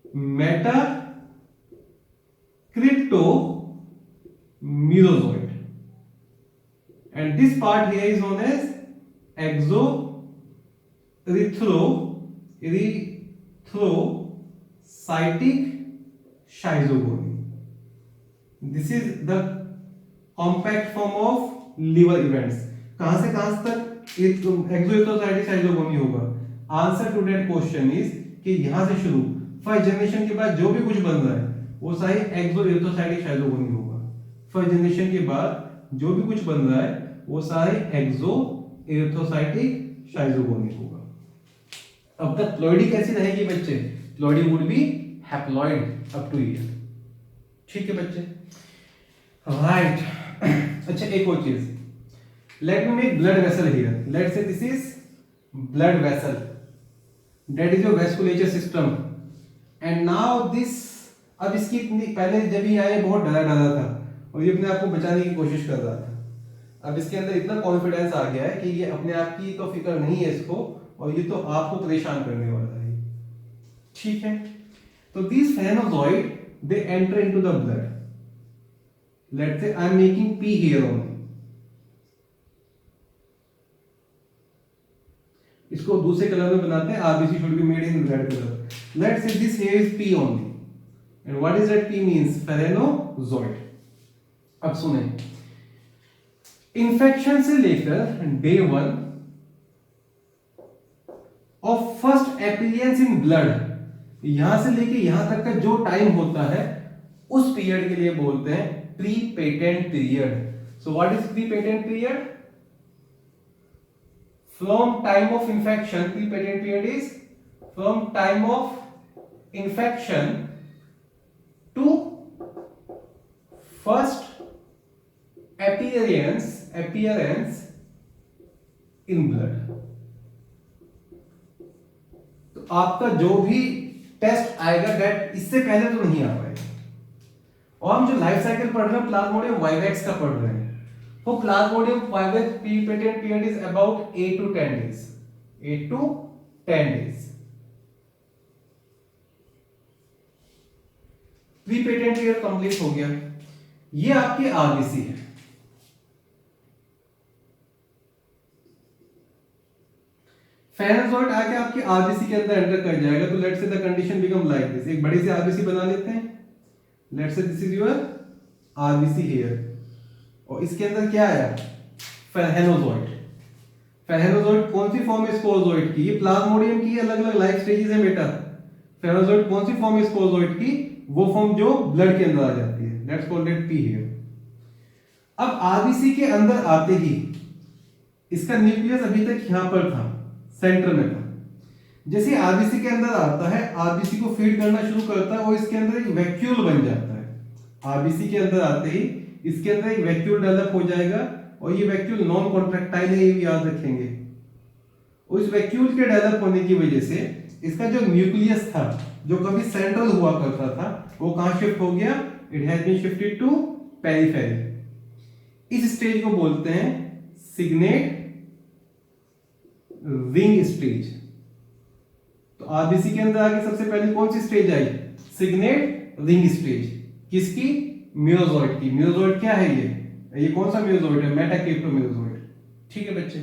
metacryptomerozoid, and this part here is known as erythrocytic schizogony. This is the compact form of liver events. कहां से कहां तक exoerythrocytic schizogony होगा? Answer to that question is कि यहां से शुरू first generation के बाद जो भी कुछ बन रहा है वो सारी एक्सोएरिथ्रोसाइटिक शाइजोगोनी होगा। फर्स्ट जनरेशन के बाद जो भी कुछ बन रहा है वो सारे एक्सोएरिथ्रोसाइटिक शाइजोगोनी होगा। अब तक प्लॉइडी कैसी रहेगी बच्चे? Ploidy would be haploid up to here. ठीक है बच्चे, राइट। अच्छा एक और चीज, let me make blood vessel here. Let's say this is blood vessel, that is your vasculature system, and now this, अब इसकी पहले जब ये आए बहुत डरा डरा था और ये अपने आप को बचाने की कोशिश कर रहा था। अब इसके अंदर इतना कॉन्फिडेंस आ गया है कि ये अपने आप की तो फिक्र नहीं है इसको, और ये तो आपको परेशान करने वाला है। ठीक है, तो this phanerozoite they enter into the blood. Let's say I am making P here only. इसको दूसरे कलर में बनाते हैं, RBC should be made in red colour. Let's say this here is P only, and what is that? P means phanerozoite. अब सुने, infection से लेकर day 1 of first appearance in blood, यहां से लेके यहां तक का जो टाइम होता है उस पीरियड के लिए बोलते हैं pre patent period. So what is pre patent period? From time of infection, pre patent period is from time of infection to first appearance in blood. आपका जो भी टेस्ट आएगा दैट इससे पहले तो नहीं आ पाएगा। और हम जो लाइफ साइकिल पढ़ रहे हैं प्लाज्मोडियम वाइवेक्स का पढ़ रहे हैं, तो Plasmodium vivax pre patent period is about 8 to 10 days, 8 to 10 days। Pre patent period complete हो गया। ये आपकी आरबीसी है। फेनोजोइड आके आपकी आरबीसी के अंदर एंटर कर जाएगा, तो लेट्स से the condition become like this. एक बड़ी सी आरबीसी बना लेते हैं। Let's say this is your RBC here, और इसके अंदर क्या आया? फेनोजोइड। फेनोजोइड कौन सी फॉर्म है स्पोरोजोइड की? ये प्लाज्मोडियम की अलग अलग लाइफ स्टेजेस है बेटा। फेनोजोइड कौन सी फॉर्म है स्पोरोजोइड की? वो फॉर्म जो ब्लड के अंदर आ जाती है। Let's call it P here. अब आरबीसी के अंदर आते ही इसका न्यूक्लियस अभी तक यहां पर था, सेंटर में था। जैसे आरबीसी के अंदर आता है, आरबीसी को फीड करना शुरू करता है और इसके अंदर एक वैक्यूल बन जाता है। आरबीसी के अंदर आते ही इसके अंदर एक वैक्यूल डेवलप हो जाएगा, और ये वैक्यूल नॉन कॉन्ट्रैक्टाइल है, ये भी याद रखेंगे। उस वैक्यूल के डेवलप होने की वजह से इसका जो न्यूक्लियस था, जो कभी सेंट्रल हुआ करता था, वो कहां शिफ्ट हो गया? It has been shifted to periphery. इस स्टेज को बोलते हैं सिग्नेट रिंग स्टेज। तो आरबीसी के अंदर आगे सबसे पहले कौन सी स्टेज आई? Signet ring stage. किसकी? मियोजोइड की। मियोजोइड क्या है ये कौन सा मियोजोइड है? मेटाकेप्टोमियोजोइड। ठीक है बच्चे।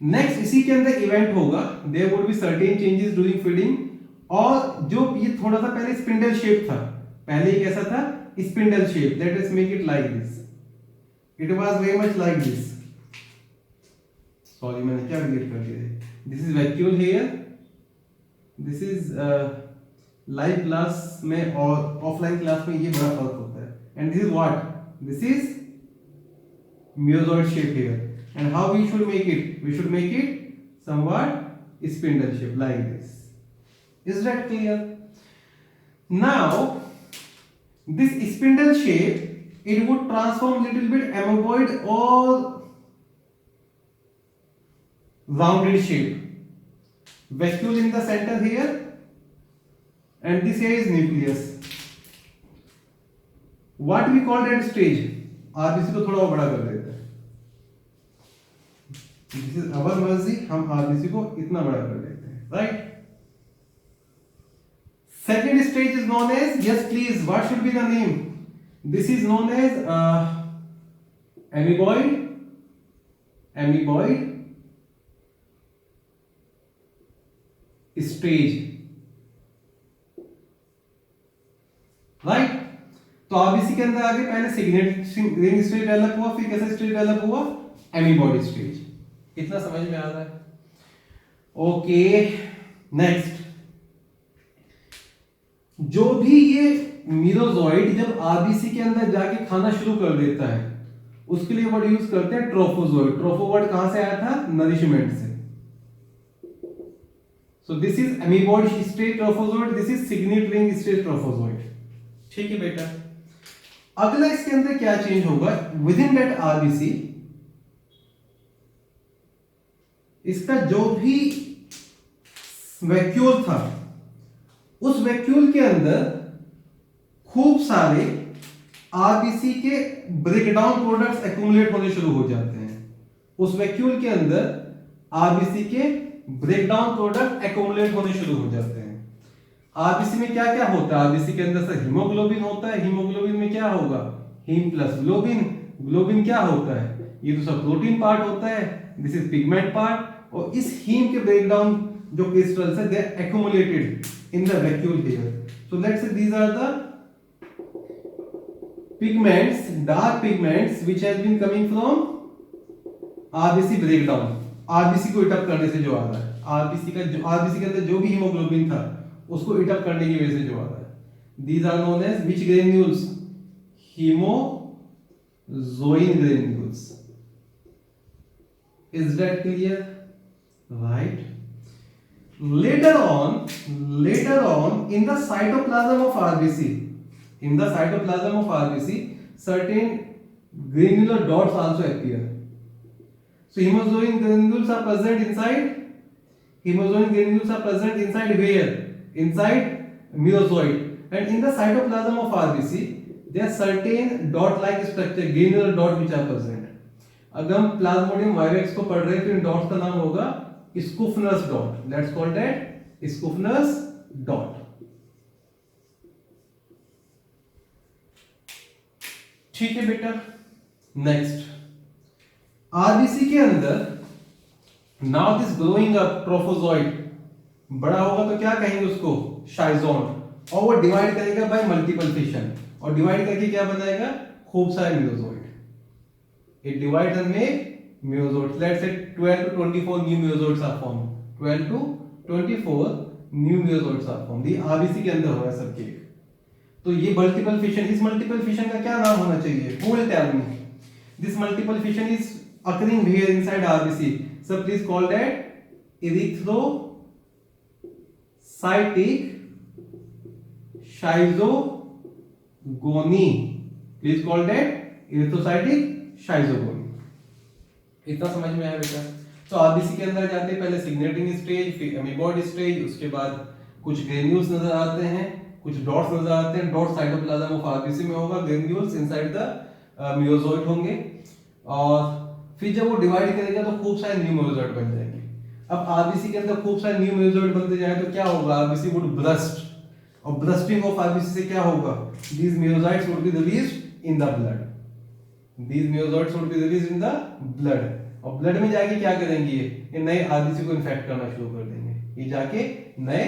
नेक्स्ट इसी के अंदर इवेंट होगा, there would be certain changes during feeding. और जो ये थोड़ा सा पहले स्पिंडल शेप था, पहले ये कैसा था? Spindle shape. Let us make it like this. It was very much like this. Sorry मैंने क्या डिलीट कर दिया। This is vacuole here, this is live class में और ऑफलाइन क्लास में ये बड़ा फर्क होता है। And this is what? This is merozoite shape here. And how we should make it? We should make it somewhat spindle shape like this. Is that clear? Now this spindle shape, it would transform little bit amoeboid or rounded shape. Vacuole in the center here, and this here is nucleus. What we call that stage? RBC को थोड़ा और बड़ा कर देते हैं। This is our मर्जी, हम RBC को इतना बड़ा कर देते हैं, right? Second stage is known as, yes please, what should be the name? This is known as amoeboid stage, right? तो आरबीसी के अंदर आगे पहले सिग्नेट रिंग स्टेज डेवलप हुआ, फिर कैसा स्टेज डेवलप हुआ? एमीबॉडी स्टेज। इतना समझ में आ रहा है? ओके। नेक्स्ट, जो भी ये मीरोजोइड जब आरबीसी के अंदर जाके खाना शुरू कर देता है, उसके लिए वर्ड यूज करते हैं ट्रोफोजोइड। ट्रोफो वर्ड कहां से आया था? नरिशमेंट से। So this is amoeboid stage trophozoite, this is signet ring stage trophozoite. ठीक है बेटा। अगला इसके अंदर क्या चेंज होगा? विद इन दैट आरबीसी इसका जो भी वैक्यूल था, उस वैक्यूल के अंदर खूब सारे आरबीसी के ब्रेकडाउन प्रोडक्ट्स एक्यूमुलेट होने शुरू हो जाते हैं। उस वैक्यूल के अंदर आरबीसी के ब्रेकडाउन प्रोडक्ट एक्यूमुलेट होने शुरू हो जाते हैं। आरबीसी में क्या क्या होता है? आरबीसी के अंदर से हीमोग्लोबिन होता है। हीमोग्लोबिन में क्या होगा? Haem plus globin. ग्लोबिन क्या होता है? ये तो सब प्रोटीन पार्ट होता है। This is pigment part. और इस हीम के ब्रेकडाउन जो क्रिस्टल्स है, they are accumulated in the vacuole here. So let's say these are the pigments, dark pigments which has been coming from RBC breakdown। RBC को इटअप करने से जो आ रहा है, RBC के अंदर जो भी हीमोग्लोबिन था उसको इटअप करने की वजह से जो आ रहा है। These are known as which granules? Hemozoin granules। Is that clear? Right. Later on in the cytoplasm of RBC, certain granular dots also appear. So hemozoin granules are present inside hemozoin granules are present inside where? Inside mesozoid. And in the cytoplasm of RBC, there are certain dot-like structure, granular dot which are present. अगर हम Plasmodium vivax को पढ़ रहे हैं तो इन dots का नाम होगा Schuffner's dot. Let's call that Schuffner's dot. ठीक है बेटा. नेक्स्ट, आरबीसी के अंदर now this growing up trophozoite बड़ा होगा तो क्या कहेंगे उसको? शाइजोन. और वो डिवाइड करेगा बाय मल्टीपल फिशन, और डिवाइड करके क्या बनाएगा? खूब सारे मेसोजोइड. It divides and make mesozoites. Let's say 12 to 24 new mesozoites are formed. 12 to 24 new mesozoites are formed. ये आरबीसी के अंदर हो रहा है सबके. तो ये मल्टीपल फिशन, इस मल्टीपल फिशन का क्या नाम होना चाहिए? Who will tell me? This multiple fission is occurring here inside RBC. So please call that erythrocytic schizogony. Please call that erythrocytic शाइजोगोनी. इतना समझ में आया बेटा? तो आरबीसी के अंदर जाते हैं पहले सिग्नेटिंग स्टेज, फिर अमीबॉइड स्टेज, उसके बाद कुछ ग्रेन्यूल्स नजर आते हैं, कुछ डॉट्स नजर आते हैं. डॉट साइटोप्लाज्म ऑफ आरबीसी में होगा, ग्रेन्यूल्स इनसाइड द मेसोजोइड होंगे, और फिर जब वो डिवाइड करेगा तो खूब सारे न्यू मेसोजोइड बन जाएंगे. अब आरबीसी के अंदर खूब सारे न्यू मेसोजोइड बनते जाए तो क्या होगा? आरबीसी वुड ब्रस्ट, और ब्रस्टिंग ऑफ आरबीसी से क्या होगा? These mesozoites would be released in the blood. These mesozoites would be released in the blood. और ब्लड में जाके क्या करेंगे? ये नए आरबीसी को इन्फेक्ट करना शुरू कर देंगे. ये जाके नए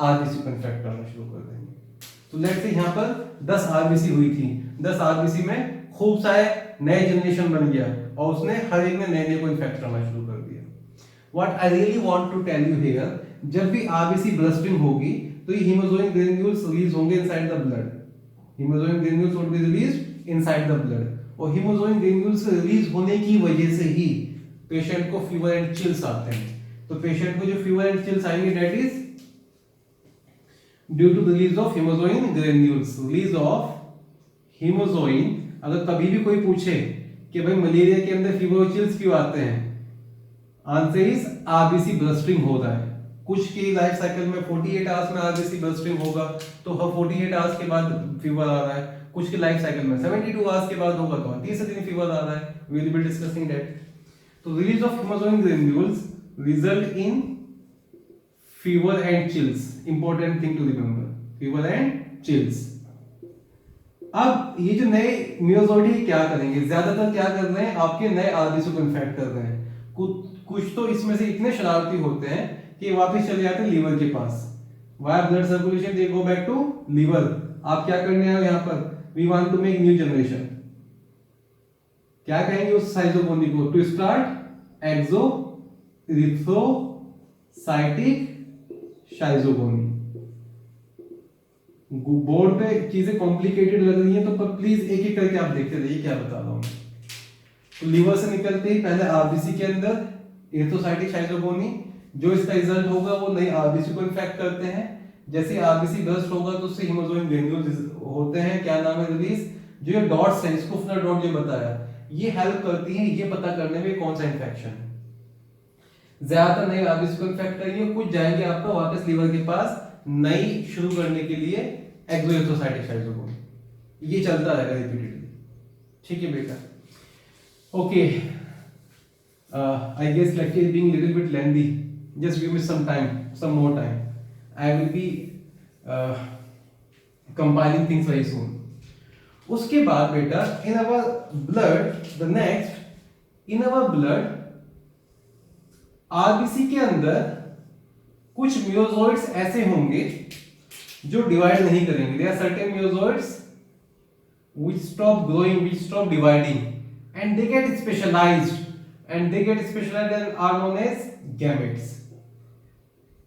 आरबीसी को इन्फेक्ट करना शुरू कर देंगे. तो लेट्स से यहाँ पर 10 आरबीसी हुई थी. 10 आरबीसी में खूब सारे नए जनरेशन बन गया, और उसने हर एक में नए नए को इन्फेक्ट करना शुरू कर दिया. What I really want to tell you here, जब भी आरबीसी ब्रस्टिंग होगी तो ये हीमोजोइन ग्रेन्यूल्स रिलीज होंगे inside the blood. Haemozoin granules would be released inside the blood, और हीमोजोइन ग्रेन्यूल्स रिलीज होने की वजह से ही पेशेंट को फीवर एंड चिल्स आते हैं. तो पेशेंट को जो फीवर एंड चिल्स आएंगे that is due to release of hemozoin granules. Release of haemozoin. अगर कभी भी कोई पूछे कि भाई मलेरिया के अंदर फीवर और चिल्स क्यों आते हैं, आंसर इज आरबीसी ब्रस्टिंग हो रहा है. कुछ की लाइफ साइकिल में 48 आवर्स में आरबीसी ब्रस्टिंग होगा, तो हर 48 आवर्स के बाद फीवर आ रहा है. कुछ की लाइफ साइकिल में 72 आवर्स के बाद होगा तो 30 दिन फीवर आ रहा है. We will be discussing that. तो release of hemozoin granules result in fever and chills. Important thing to remember, fever and chills. अब ये जो नए मेसोजोइड क्या करेंगे? ज्यादातर क्या कर रहे हैं? आपके नए आरबीसी को इन्फेक्ट कर रहे हैं. कुछ तो इसमें से इतने शरारती होते हैं कि वापस चले जाते हैं लीवर के पास. Via blood circulation they go back to liver. आप क्या करने आए यहाँ पर? We want to make new generation. क्या कहेंगे उस शाइजोगोनी को? To start exoerythrocytic शाइजोगोनी. बोर्ड पे चीजें कॉम्प्लिकेटेड लग रही हैं तो प्लीज एक एक करके आप देखते रहिए क्या बता रहा हूं. तो लीवर से निकलते ही पहले आरबीसी के अंदर एरिथ्रोसाइटिक शाइजोगोनी, जो इसका रिजल्ट होगा वो नई आरबीसी को इन्फेक्ट करते हैं. जैसे आरबीसी बर्स्ट होगा तो उससे हीमोजोइन ग्रेन्यूल्स होते हैं. क्या नाम है रिलीज? जो ये डॉट्स हैं, स्कूफनर डॉट जो बताया, ये हेल्प करती है ये पता करने में कौन सा इंफेक्शन. ज्यादातर नई आरबीसी को इन्फेक्ट करेंगे, कुछ जाएंगे आपका वापस लीवर के पास नई शुरू करने के लिए एक्सोएरिथ्रोसाइटिक शाइजोगोनी. ये चलता रहेगा रिपीटेडली. ठीक है बेटा? Okay, I guess lecture is being little bit lengthy. Just give me some time, some more time. I will be compiling things very soon. उसके बाद बेटा in our blood, the next in our blood RBC के अंदर कुछ मेसोजोइड्स ऐसे होंगे जो divide नहीं करेंगे. There are certain mesozoids which stop growing, which stop dividing, and they get specialized and are known as gametes.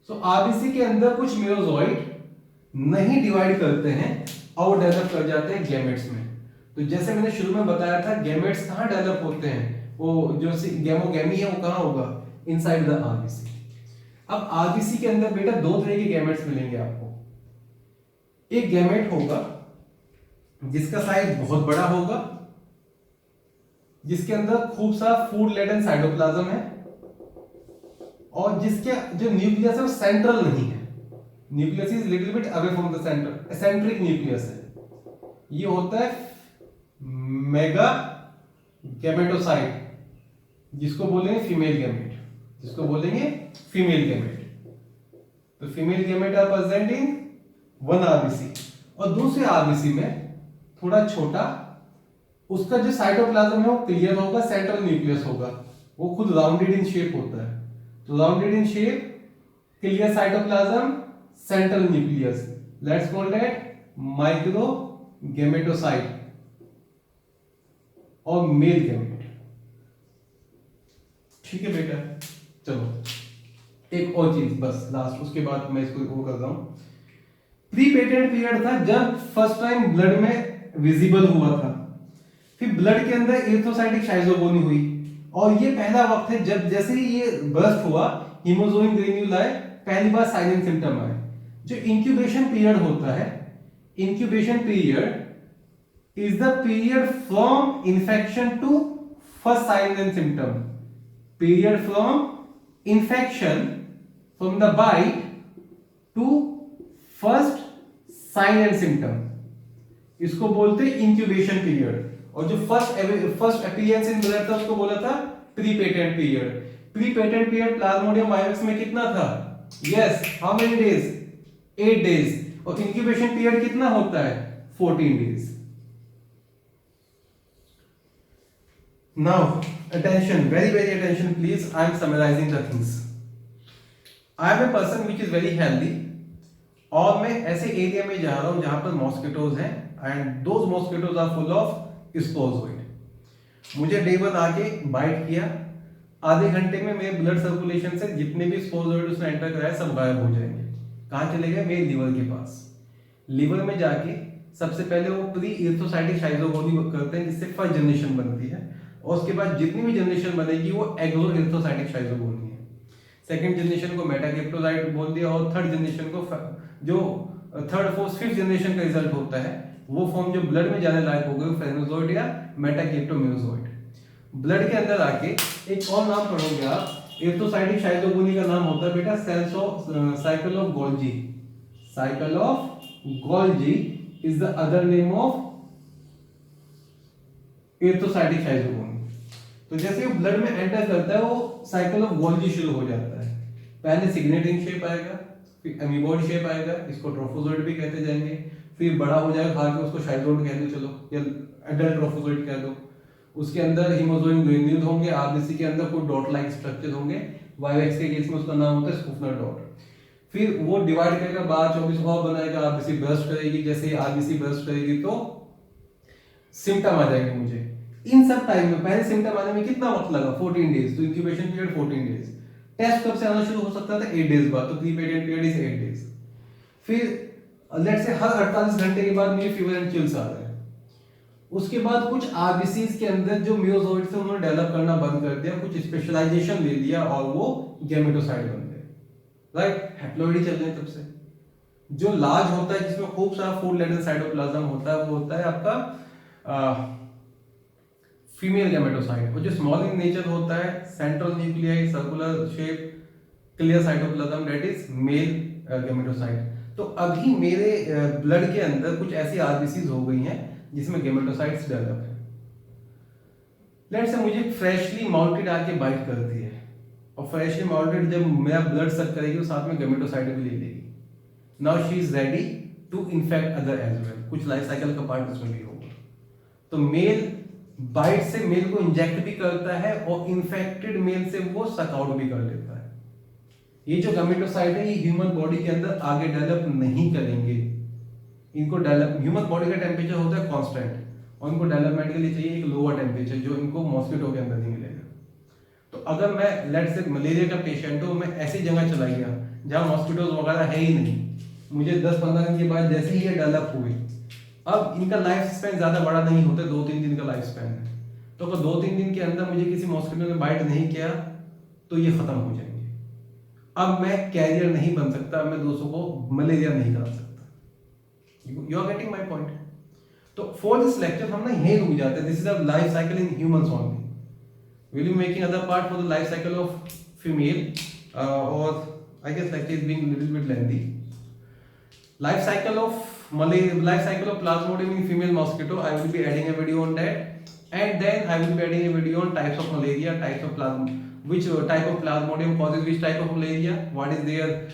तो आरबीसी के अंदर कुछ मेसोजोइड नहीं डिवाइड करते हैं और डेवलप कर जाते हैं गैमेट्स में. तो जैसे मैंने शुरू में बताया था, गैमेट्स कहाँ डेवलप होते हैं? वो जो गैमोगैमी है वो कहाँ होगा? Inside the RBC. अब आरबीसी के अंदर बेटा दो तरह के गैमेट्स मिलेंगे आपको. एक गैमेट होगा जिसका साइज बहुत बड़ा होगा, जिसके अंदर खूब सा फूड लेडन साइटोप्लाज्म है, और जिसके जो न्यूक्लियस है वो सेंट्रल नहीं है, nucleus is little bit away from the centre, eccentric nucleus है। ये होता है मेगा गैमेटोसाइट, जिसको बोलेंगे फीमेल गैमेट, जिसको बोलेंगे फीमेल गैमेट। तो female gamete are present in one RBC, और दूसरे आरबीसी में थोड़ा छोटा, उसका जो साइटोप्लाज्म है वो क्लियर होगा, सेंट्रल न्यूक्लियस होगा, वो खुद राउंडेड इन शेप होता है। तो rounded in shape, clear cytoplasm, central nucleus, let's call that micro gametocyte और मेल गैमेट। ठीक है बेटा, चलो एक और चीज बस लास्ट, उसके बाद मैं इसको वो कर रहा हूं। प्री पेटेंट पीरियड था जब फर्स्ट टाइम ब्लड में विजिबल हुआ था, फिर ब्लड के अंदर एरिथ्रोसाइटिक शाइजोगोनी हुई, और ये पहला वक्त है जब जैसे ही ये बर्स्ट हुआ हीमोजोइन ग्रेन्युलाई पहली बार साइलेंट सिम्टम आए। जो इंक्यूबेशन पीरियड होता है, incubation period is the period from infection to first sign and symptom, period from infection from the bite to first sign and symptom, इसको बोलते हैं इंक्यूबेशन पीरियड। और जो फर्स्ट अपीयरेंस इन ब्लड था उसको बोला था pre patent period. Pre patent period Plasmodium virus में कितना था? Yes, how many days? 8 days. और इंक्यूबेशन पीरियड कितना होता है? 14 days. Now attention, very attention please, I am summarizing the things. I am a person which is very healthy, और मैं ऐसे एरिया में जा रहा हूं जहां पर मॉस्किटोज हैं, and those mosquitoes are full of sporozoite. मुझे डे 1 आके बाइट किया, आधे घंटे में मेरे ब्लड सर्कुलेशन से जितने भी स्पोरोजोइड उसने एंटर कराया सब गायब हो जाएंगे। कहां चले गए? मेरे लीवर के पास। लीवर में जाके सबसे पहले वो प्री एरिथ्रोसाइटिक शाइजोगोनी करते हैं, जिससे फर्स्ट जनरेशन बनती है, और उसके बाद जितनी भी जनरेशन बनेगी वो एक्सो एरिथ्रोसाइटिक शाइजोगोनी है। सेकंड जनरेशन को मेटाकेप्टोजाइट बोल दिया, और थर्ड जनरेशन को जो थर्ड फोर्थ फिफ्थ जनरेशन का रिजल्ट होता है वो फॉर्म जो ब्लड में जाने लायक हो गई वो फेनोजोइड या मेटाकेप्टोम्यूजोइड। ब्लड के अंदर आके एक और नाम पढ़ोगे आप, एरिथ्रोसाइटिक शाइजोगोनी का नाम होता है बेटा cycle of Golgi. Cycle of Golgi is the other name of erythrocytic schizogony. तो जैसे वो ब्लड में एंटर करता है वो साइकिल ऑफ गोल्जी शुरू हो जाता है। पहले सिग्नेट रिंग शेप आएगा, फिर अमीबॉइड शेप आएगा, इसको ट्रोफोजोइड भी कहते जाएंगे, फिर बड़ा हो जाएगा, खा के उसको शाइजोइड कह दो, चलो, या एडल्ट ट्रोफोजोइड कह दो। उसके अंदर हीमोजोइन ग्रेन्यूल होंगे, आरबीसी के अंदर कोई डॉट लाइक स्ट्रक्चर होंगे, वाईएक्स के केस में उसका नाम होता है स्कूफनर डॉट। फिर वो डिवाइड करेगा, 12-24 और बनाएगा, आरबीसी बर्स्ट करेगी, जैसे ही आरबीसी बर्स्ट करेगी तो सिम्टम आ जाएंगे मुझे। इन सब टाइम में पहले सिम्टम आने में कितना वक्त लगा? 14 डेज। तो इंक्यूबेशन पीरियड 14 डेज। टेस्ट कब से आना शुरू हो सकता था? 8 डेज बाद। तो pre patent period is 8 days. फिर लेट्स से हर 48 घंटे के बाद मुझे फीवर एंड चिल्स आ रहे हैं। उसके बाद कुछ आरबीसीज के अंदर जो मियोजोइड थे उन्होंने डेवलप करना बंद कर दिया, कुछ स्पेशलाइजेशन ले लिया और वो गैमेटोसाइट बन गए। राइट, हैप्लॉइड ही चल रहे हैं तब से। जो लार्ज होता है जिसमें खूब सारा फूल लेडर साइटोप्लाज्म होता है वो होता है आपका फीमेल गैमेटोसाइट। और जो स्मॉल इन नेचर होता है, central nuclei, circular shape, clear cytoplasm, that is male gametocyte. तो अभी मेरे ब्लड के अंदर कुछ ऐसी आरबीसीज हो गई हैं जिसमें गैमेटोसाइट्स डेवलप है। लेट्स से मुझे फ्रेशली माउंटेड आके बाइट करती है, और फ्रेशली माउंटेड जब मेरा ब्लड सक करेगी तो साथ में गैमेटोसाइट भी ले लेगी। Now she is ready to infect other as well. कुछ लाइफ साइकिल का पार्ट उसमें भी होगा। तो मेल बाइट से मेल को इंजेक्ट भी करता है, और इन्फेक्टेड मेल से वो सक आउट भी कर लेता है। ये जो गैमेटोसाइट है ये ह्यूमन बॉडी के अंदर आगे डेवलप नहीं करेंगे। इनको डेवलप, ह्यूमन बॉडी का टेम्परेचर होता है कांस्टेंट, और इनको डेवलपमेंट के लिए चाहिए एक लोअर टेम्परेचर जो इनको मॉस्किटो के अंदर नहीं मिलेगा। तो अगर मैं लेट्स से मलेरिया का पेशेंट हूं, मैं ऐसी जगह चला गया जहां मॉस्किटोज वगैरह है ही नहीं, मुझे 10-15 दिन के बाद जैसे ही ये डेवलप हुए, अब इनका लाइफ स्पैन ज्यादा बड़ा नहीं होता, 2-3 दिन का लाइफ स्पैन है। तो अगर 2-3 दिन के अंदर मुझे किसी मॉस्किटो ने बाइट नहीं किया तो ये खत्म हो जाएंगे। अब मैं कैरियर नहीं बन सकता, मैं दूसरों को मलेरिया नहीं करा सकता। You are getting my point? तो फॉर दिस लेक्चर हम ना यहीं रुक जाते हैं। This is a life cycle in humans only. Will you making other part for the life cycle of female? or I guess lecture is being a little bit lengthy. Life cycle of malaria, life cycle of Plasmodium in female mosquito. I will be adding a video on that, and then I will be adding a video on types of malaria, types of which type of Plasmodium causes which type of malaria, what is their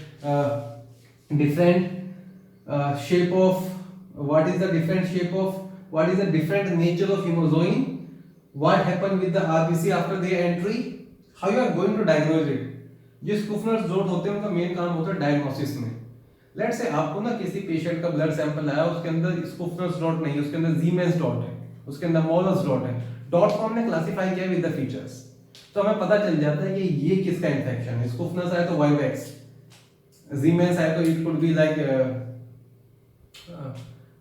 different shape of, what is the different shape of, what is the different nature of hemozoin, what happened with the RBC after their entry, how you are going to diagnose it. जो स्कूफनर्स dot होते हैं उनका main काम होता है diagnosis में. Late से आपको ना किसी पेशेंट का ब्लड सैंपल आया, उसके अंदर स्कूफनर्स डॉट नहीं है, उसके अंदर जीमेंस डॉट है, उसके अंदर मोलस डॉट है. डॉट को हमने क्लासिफाई किया विद द फीचर्स, तो हमें पता चल जाता है कि ये किसका इन्फेक्शन है. स्कूफनर्स आए तो वाइवेक्स, जीमेंस आए तो it could be like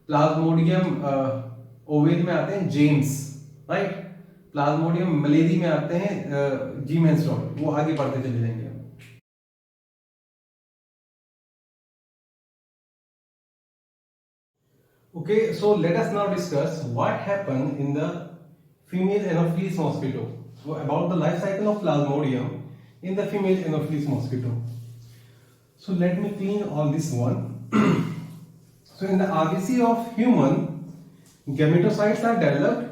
Plasmodium oval में आते हैं जेम्स, राइट. प्लाज्मोडियम मलेरी में आते हैं जीमेंस डॉट. वो आगे बढ़ते चले जाएंगे. Okay, so let us now discuss what happened in the female Anopheles mosquito. So about the life cycle of Plasmodium in the female Anopheles mosquito. So let me clean all this one. So in the RBC of human, gametocytes are developed,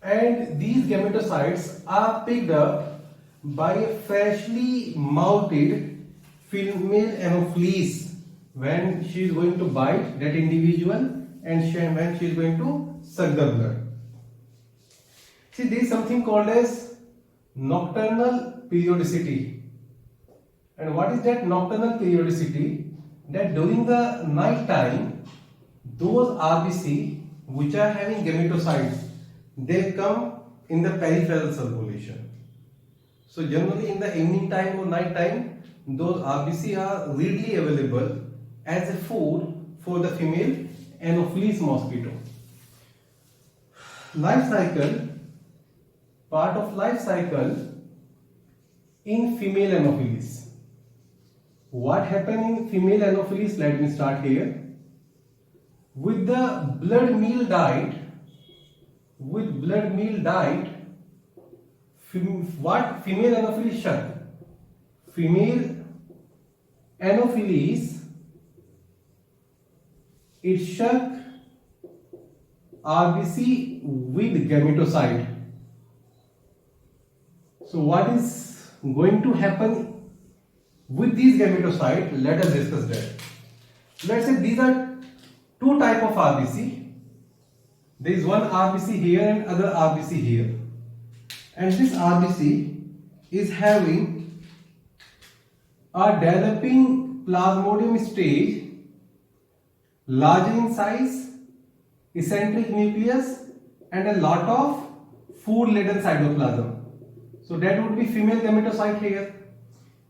and these gametocytes are picked up by a freshly moulted female Anopheles when she is going to bite that individual and when she is going to suck the blood. See, there is something called as nocturnal periodicity. And what is that nocturnal periodicity? That during the night time, those RBC which are having gametocytes, they come in the peripheral circulation. So generally in the evening time or night time, those RBC are readily available as a food for the female Anopheles mosquito. Life cycle, part of life cycle in female Anopheles. What happened in female Anopheles? Let me start here. With the blood meal diet, what female Anopheles shuck? Female Anopheles, it shuck RBC with gametocyte. So what is going to happen with these gametocyte? Let us discuss that. Let's say these are two type of RBC. There is one RBC here and other RBC here, and this RBC is having a developing Plasmodium stage, larger in size, eccentric nucleus, and a lot of food-laden cytoplasm. So that would be female gametocyte here,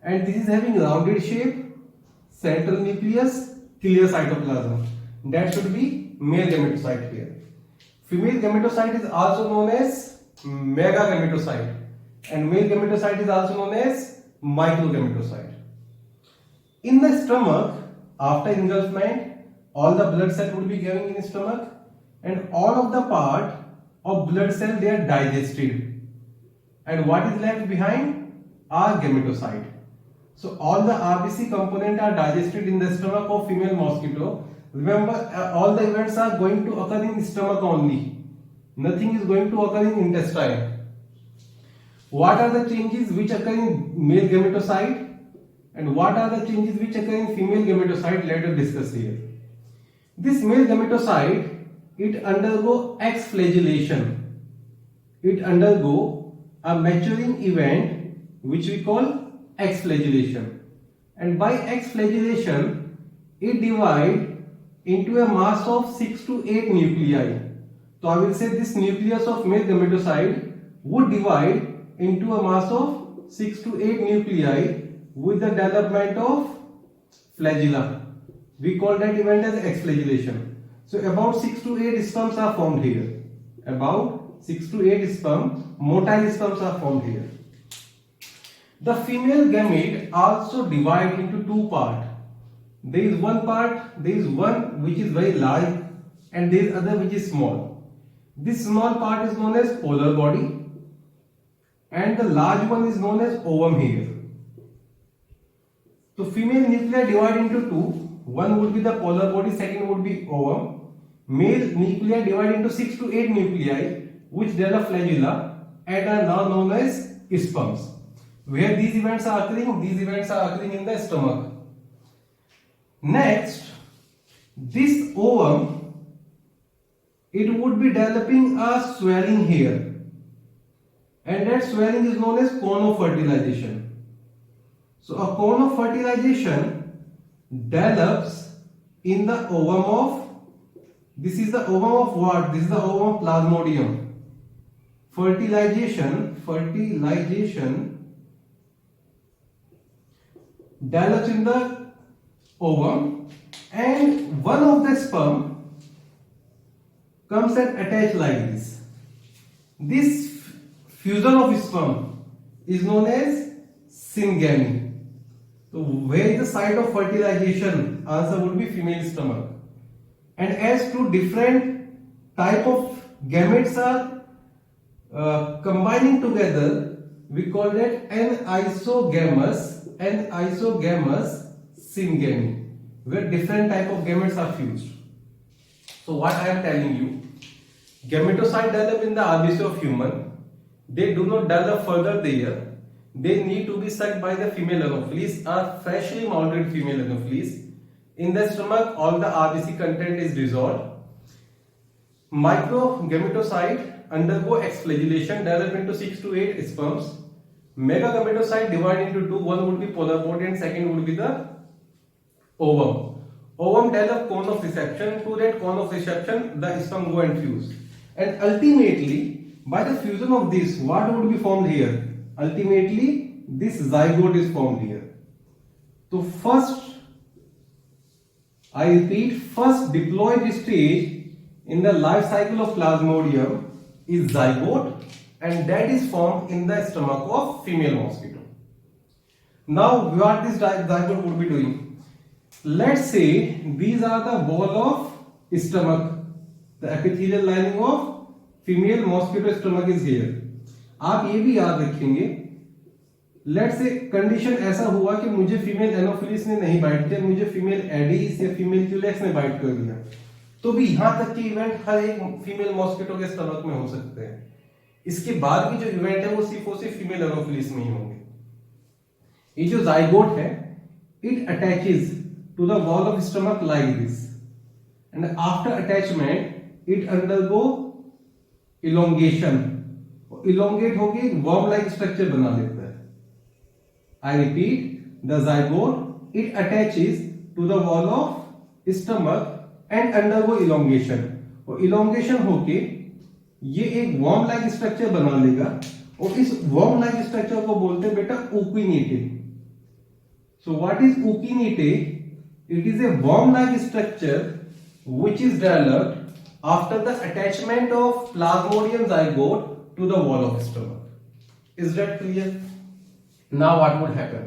and this is having rounded shape, central nucleus, clear cytoplasm. That should be male gametocyte here. Female gametocyte is also known as megagametocyte, and male gametocyte is also known as microgametocyte. In the stomach, after engulfment, all the blood cell would be going in stomach, and all of the part of blood cell they are digested, and what is left behind are gametocyte. So all the RBC component are digested in the stomach of female mosquito. Remember, all the events are going to occur in stomach only. Nothing is going to occur in intestine. What are the changes which occur in male gametocyte, and what are the changes which occur in female gametocyte? Let us discuss here. This male gametocyte, it undergo exflagellation. It undergo a maturing event which we call exflagellation. And by exflagellation, it divides into a mass of 6 to 8 nuclei. So I will say this nucleus of male gametocyte would divide into a mass of 6 to 8 nuclei with the development of flagella. We call that event as exflagellation. So about 6 to 8 sperms are formed here. About 6 to 8 sperm, motile sperms are formed here. The female gamete also divide into two parts. There is one which is very large, and there is other which is small. This small part is known as polar body, and the large one is known as ovum here. So female nuclei divide into two. One would be the polar body, second would be ovum. Male nuclei divide into 6 to 8 nuclei, which develop flagella and are now known as sperms. Where these events are occurring? These events are occurring in the stomach. Next, this ovum, it would be developing a swelling here, and that swelling is known as cone of fertilization. So a cone of fertilization develops in the ovum of, this is the ovum of what? This is the ovum of Plasmodium. Fertilization develops in the ovum, and one of the sperm comes and attach like this. This fusion of sperm is known as syngamy. So where is the site of fertilization? Answer would be female stomach. And as two different type of gametes are combining together, we call that anisogamous syngamy, where different type of gametes are fused. So what I am telling you, gametocyte develop in the RBC of human. They do not develop further there. They need to be sucked by the female Anopheles or freshly mounted female Anopheles. In the stomach, all the RBC content is dissolved. Microgametocyte undergo exflagellation, develop into 6 to 8 sperms. Megagametocyte divide into two. One would be polar body and second would be the ovum. Ovum develop cone of reception. To that cone of reception, the sperm go and fuse. And ultimately, by the fusion of this, what would be formed here? Ultimately, this zygote is formed here. So first, I repeat, first diploid stage in the life cycle of Plasmodium is zygote, and that is formed in the stomach of female mosquito. Now what this zygote would be doing? Let's say these are the wall of stomach. The epithelial lining of female mosquito stomach is here. आप ये भी याद रखेंगे, let's say condition ऐसा हुआ कि मुझे female Anopheles ने नहीं बाइट किया, मुझे फीमेल एडिस या फीमेल क्यूलेक्स ने बाइट कर दिया, तो भी यहां तक के इवेंट हर एक फीमेल मॉस्किटो के स्टमक में हो सकते हैं. इसके बाद भी जो इवेंट है वो सिर्फ और सिर्फ फीमेल एनोफिलिस में ही होंगे. ये जो जाइगोट है, it attaches to the wall of stomach like this, and after attachment it undergo elongation. Elongate होके वर्म लाइक स्ट्रक्चर बना लेता है. I repeat, the zygote it attaches to the wall of stomach and undergo elongation. और elongation होके ये एक worm like structure बना लेगा, और इस वर्म लाइक स्ट्रक्चर को बोलते हैं बेटा ookinete. So what is ookinete? It is a worm like structure which is developed after the attachment of Plasmodium zygote to the wall of stomach. Is that clear? Now what would happen?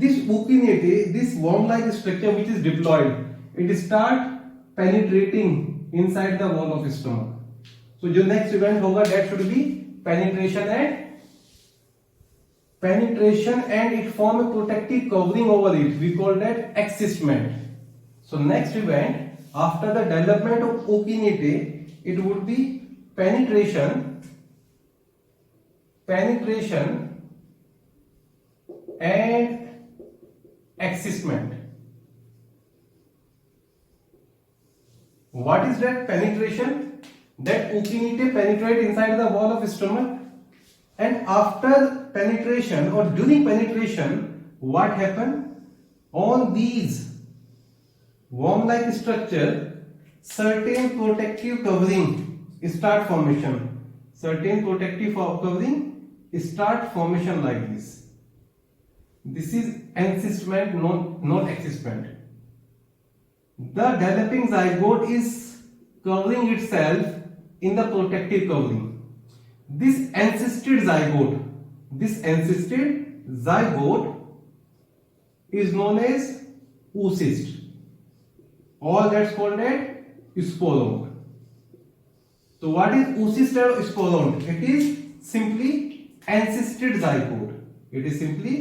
This okinete, this worm-like structure which is diploid, it start penetrating inside the wall of stomach. So जो next event होगा, that should be penetration and it form a protective covering over it. We call that excistment. So next event after the development of okinete, it would be penetration and excistment. What is that penetration? That okinete penetrate inside the wall of stomach, and after penetration or during penetration, what happen? On these worm-like structure, certain protective covering start formation. Certain protective covering start formation like this. This is encystment, not excistment. The developing zygote is covering itself in the protective covering. This encysted zygote is known as oocyst. All that's called as sporont. So what is oocyst or sporont? It is simply encysted zygote. It is simply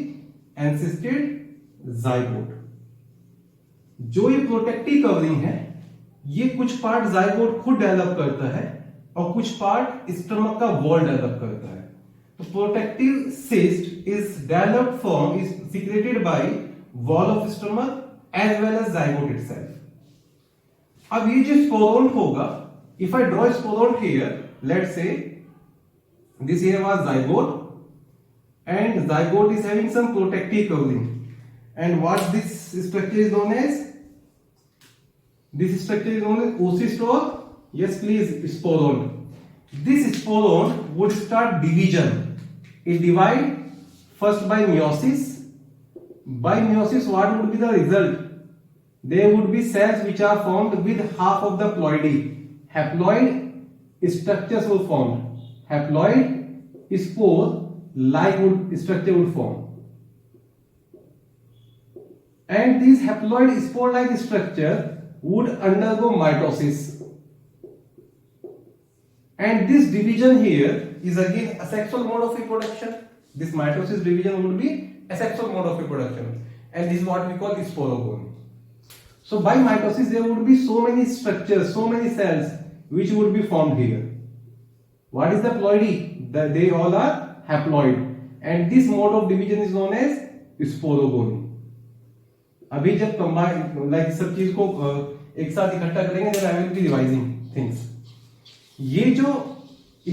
encysted zygote. जो ये protective covering है, ये कुछ part zygote खुद develop करता है और कुछ पार्ट स्टमक का वॉल डेवलप करता है। तो protective cyst is developed from, is secreted by wall of stomach as well as zygote itself. अब ये जो स्पोरोन्ट होगा, if I draw sporont here, let's say this here was zygote, and zygote is having some protective covering, and what this structure is known as? This structure is known as oocystole. Yes please, sporone. This sporone would start division. It divide first by meiosis. By meiosis, what would be the result? There would be cells which are formed with half of the ploidy. Haploid structures were formed. Haploid spore like structure would form, and this haploid spore like structure would undergo mitosis, and this division here is again asexual mode of reproduction. This mitosis division would be asexual mode of reproduction, and this is what we call sporogony. So by mitosis there would be so many structures, so many cells which would be formed here. What is the ploidy? They all are haploid, and this mode of division is known as sporogony. अभी जब combine like सब चीज को एक साथ इकट्ठा करेंगे, then I will be revising things. ये जो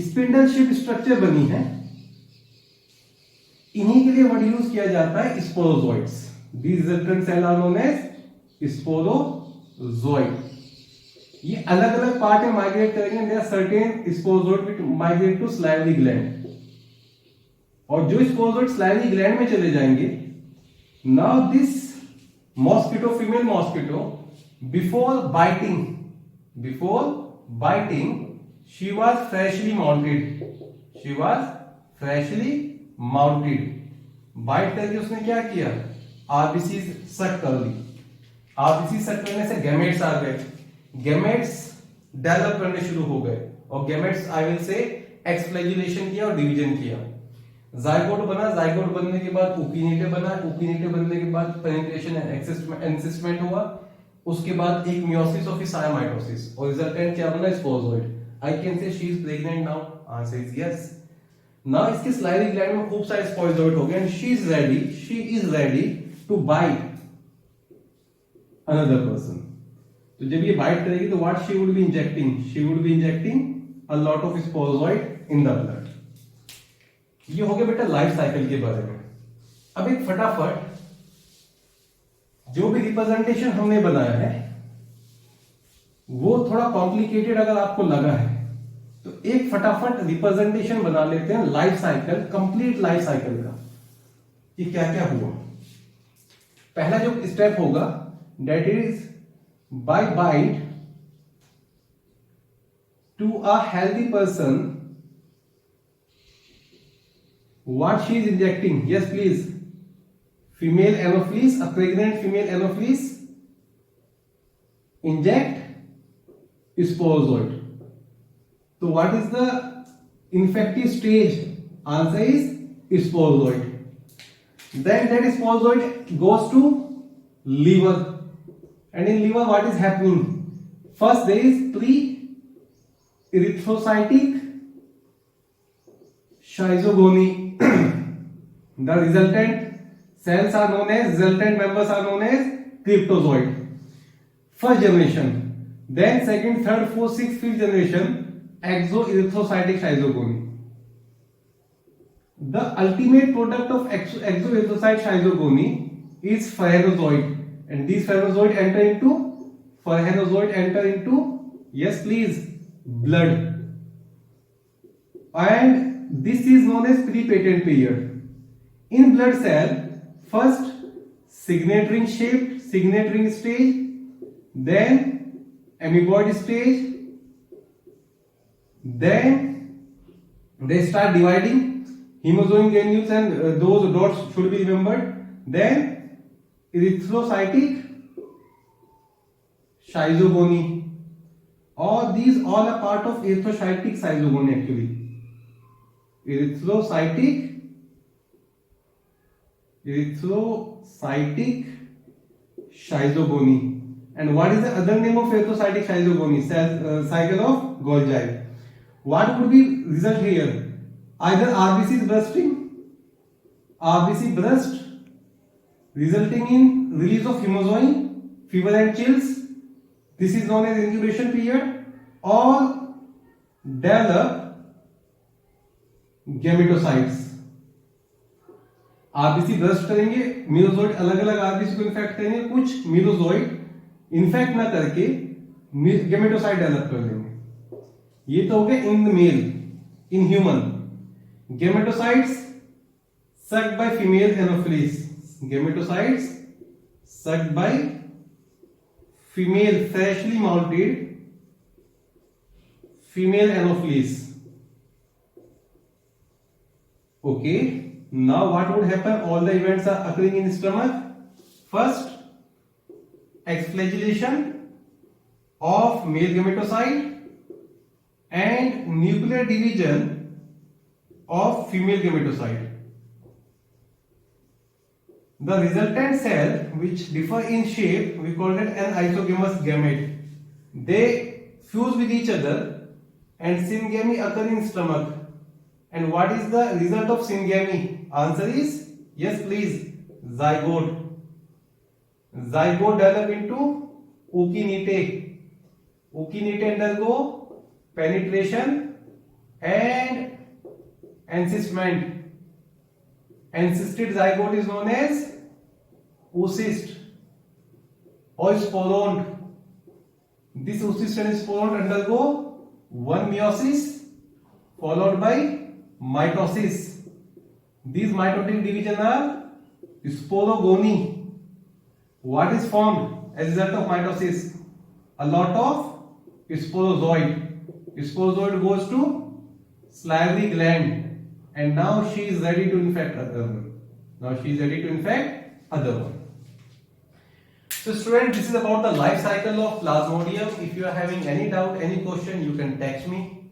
स्पिंडल शेप स्ट्रक्चर बनी है, इन्हीं के लिए वर्ड यूज किया जाता है sporozoites. These resultant cells are known as sporozoid. ये अलग अलग पार्ट में माइग्रेट करेंगे. There certain sporozoite which migrate to salivary gland, और जो स्पोरोजोइड स्लाइवरी ग्लैंड में चले जाएंगे, now this mosquito, female mosquito, before biting she was freshly mounted. Bite करके उसने क्या किया? आरबीसी सक कर ली. आरबीसी सक करने से गैमेट्स आ गए. गैमेट्स डेवलप करने शुरू हो गए, और गैमेट्स आई विल से एक्सफ्लैजुलेशन किया और डिवीजन किया. जाइगोट बना. जाइगोट बनने के बाद ओकिनेटे बना. ओकिनेटे बनने के बाद पेनिट्रेशन एनसिस्टमेंट हुआ. उसके बाद एक मियोसिस और फिर सायामाइटोसिस, और रिजल्टेंट क्या बना? Sporozoite. I can say she is pregnant now. Answer is yes. Now इसके स्लाइवरी ग्लैंड में खूब सारे स्पोरोजोइड हो गए, and she is ready to bite another person. तो जब ये बाइट करेगी तो what she would be injecting a lot of sporozoite in the blood. ये हो गया बेटा लाइफ साइकिल के बारे में. अब एक फटाफट जो भी रिप्रेजेंटेशन हमने बनाया है वो थोड़ा कॉम्प्लिकेटेड अगर आपको लगा है, तो एक फटाफट रिप्रेजेंटेशन बना लेते हैं life cycle, complete life cycle का, कि क्या क्या हुआ. पहला जो स्टेप होगा, that is by bite to a healthy person, what she is injecting? Yes please. Female Anopheles, a pregnant female Anopheles inject sporozoid. So what is the infective stage? Answer is sporozoid. Then that sporozoid goes to liver. And in liver, what is happening? First, there is pre-erythrocytic schizogony. The resultant cells are known as, resultant members are known as cryptozoid. First generation. Then second, third, fourth, sixth, fifth generation, exoerythrocytic schizogony. The ultimate product of exoerythrocyte schizogony is phaerozoid. And these phaerozoid enter into, yes please, blood, and this is known as pre-patent period. In blood cell, first signet ring stage, then amoeboid stage, then they start dividing hemozoin granules, and those dots should be remembered. Then erythrocytic schizogony. All these all are part of erythrocytic schizogony actually. Erythrocytic Erythrocytic schizogony. And what is the other name of erythrocytic schizogony? Cycle of Golgi. What would be result here? Either RBC burst, resulting in release of hemozoin, fever and chills. This is known as incubation period. Or develop gametocytes. RBC burst करेंगे, मीरोजोइड अलग अलग RBC को infect करेंगे, कुछ मीरोजोइड infect ना करके gametocyte develop कर देंगे. ये तो हो गया in the male. In human gametocytes sucked by female anopheles. Gametocytes sucked by female freshly mounted female anopheles. Okay, now what would happen? All the events are occurring in stomach. First, exflagellation of male gametocyte and nuclear division of female gametocyte. The resultant cell, which differ in shape, we call it an isogamous gamete. They fuse with each other and syngamy occur in stomach. And what is the result of syngamy? Answer is yes, please. Zygote. Zygote develop into ookinete. Ookinete undergo penetration and encystment. Encysted zygote is known as oocyst or sporont. This oocyst and sporont undergo one meiosis followed by mitosis. These mitotic division are sporogony. What is formed as a result of mitosis? A lot of sporozoid. Sporozoid goes to salivary gland. And now she is ready to infect other one. So students, this is about the life cycle of Plasmodium. If you are having any doubt, any question, you can text me.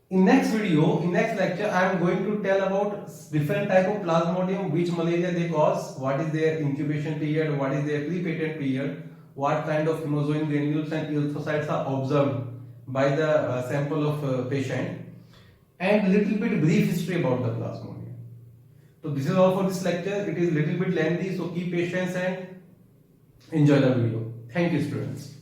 In next lecture, I am going to tell about different type of Plasmodium, which malaria they cause, what is their incubation period, what is their pre-patent period, what kind of hemozoin granules and erythrocytes are observed by the sample of patient. And little bit brief history about the Plasmodium. So this is all for this lecture. It is little bit lengthy, so keep patience and enjoy the video. Thank you, students.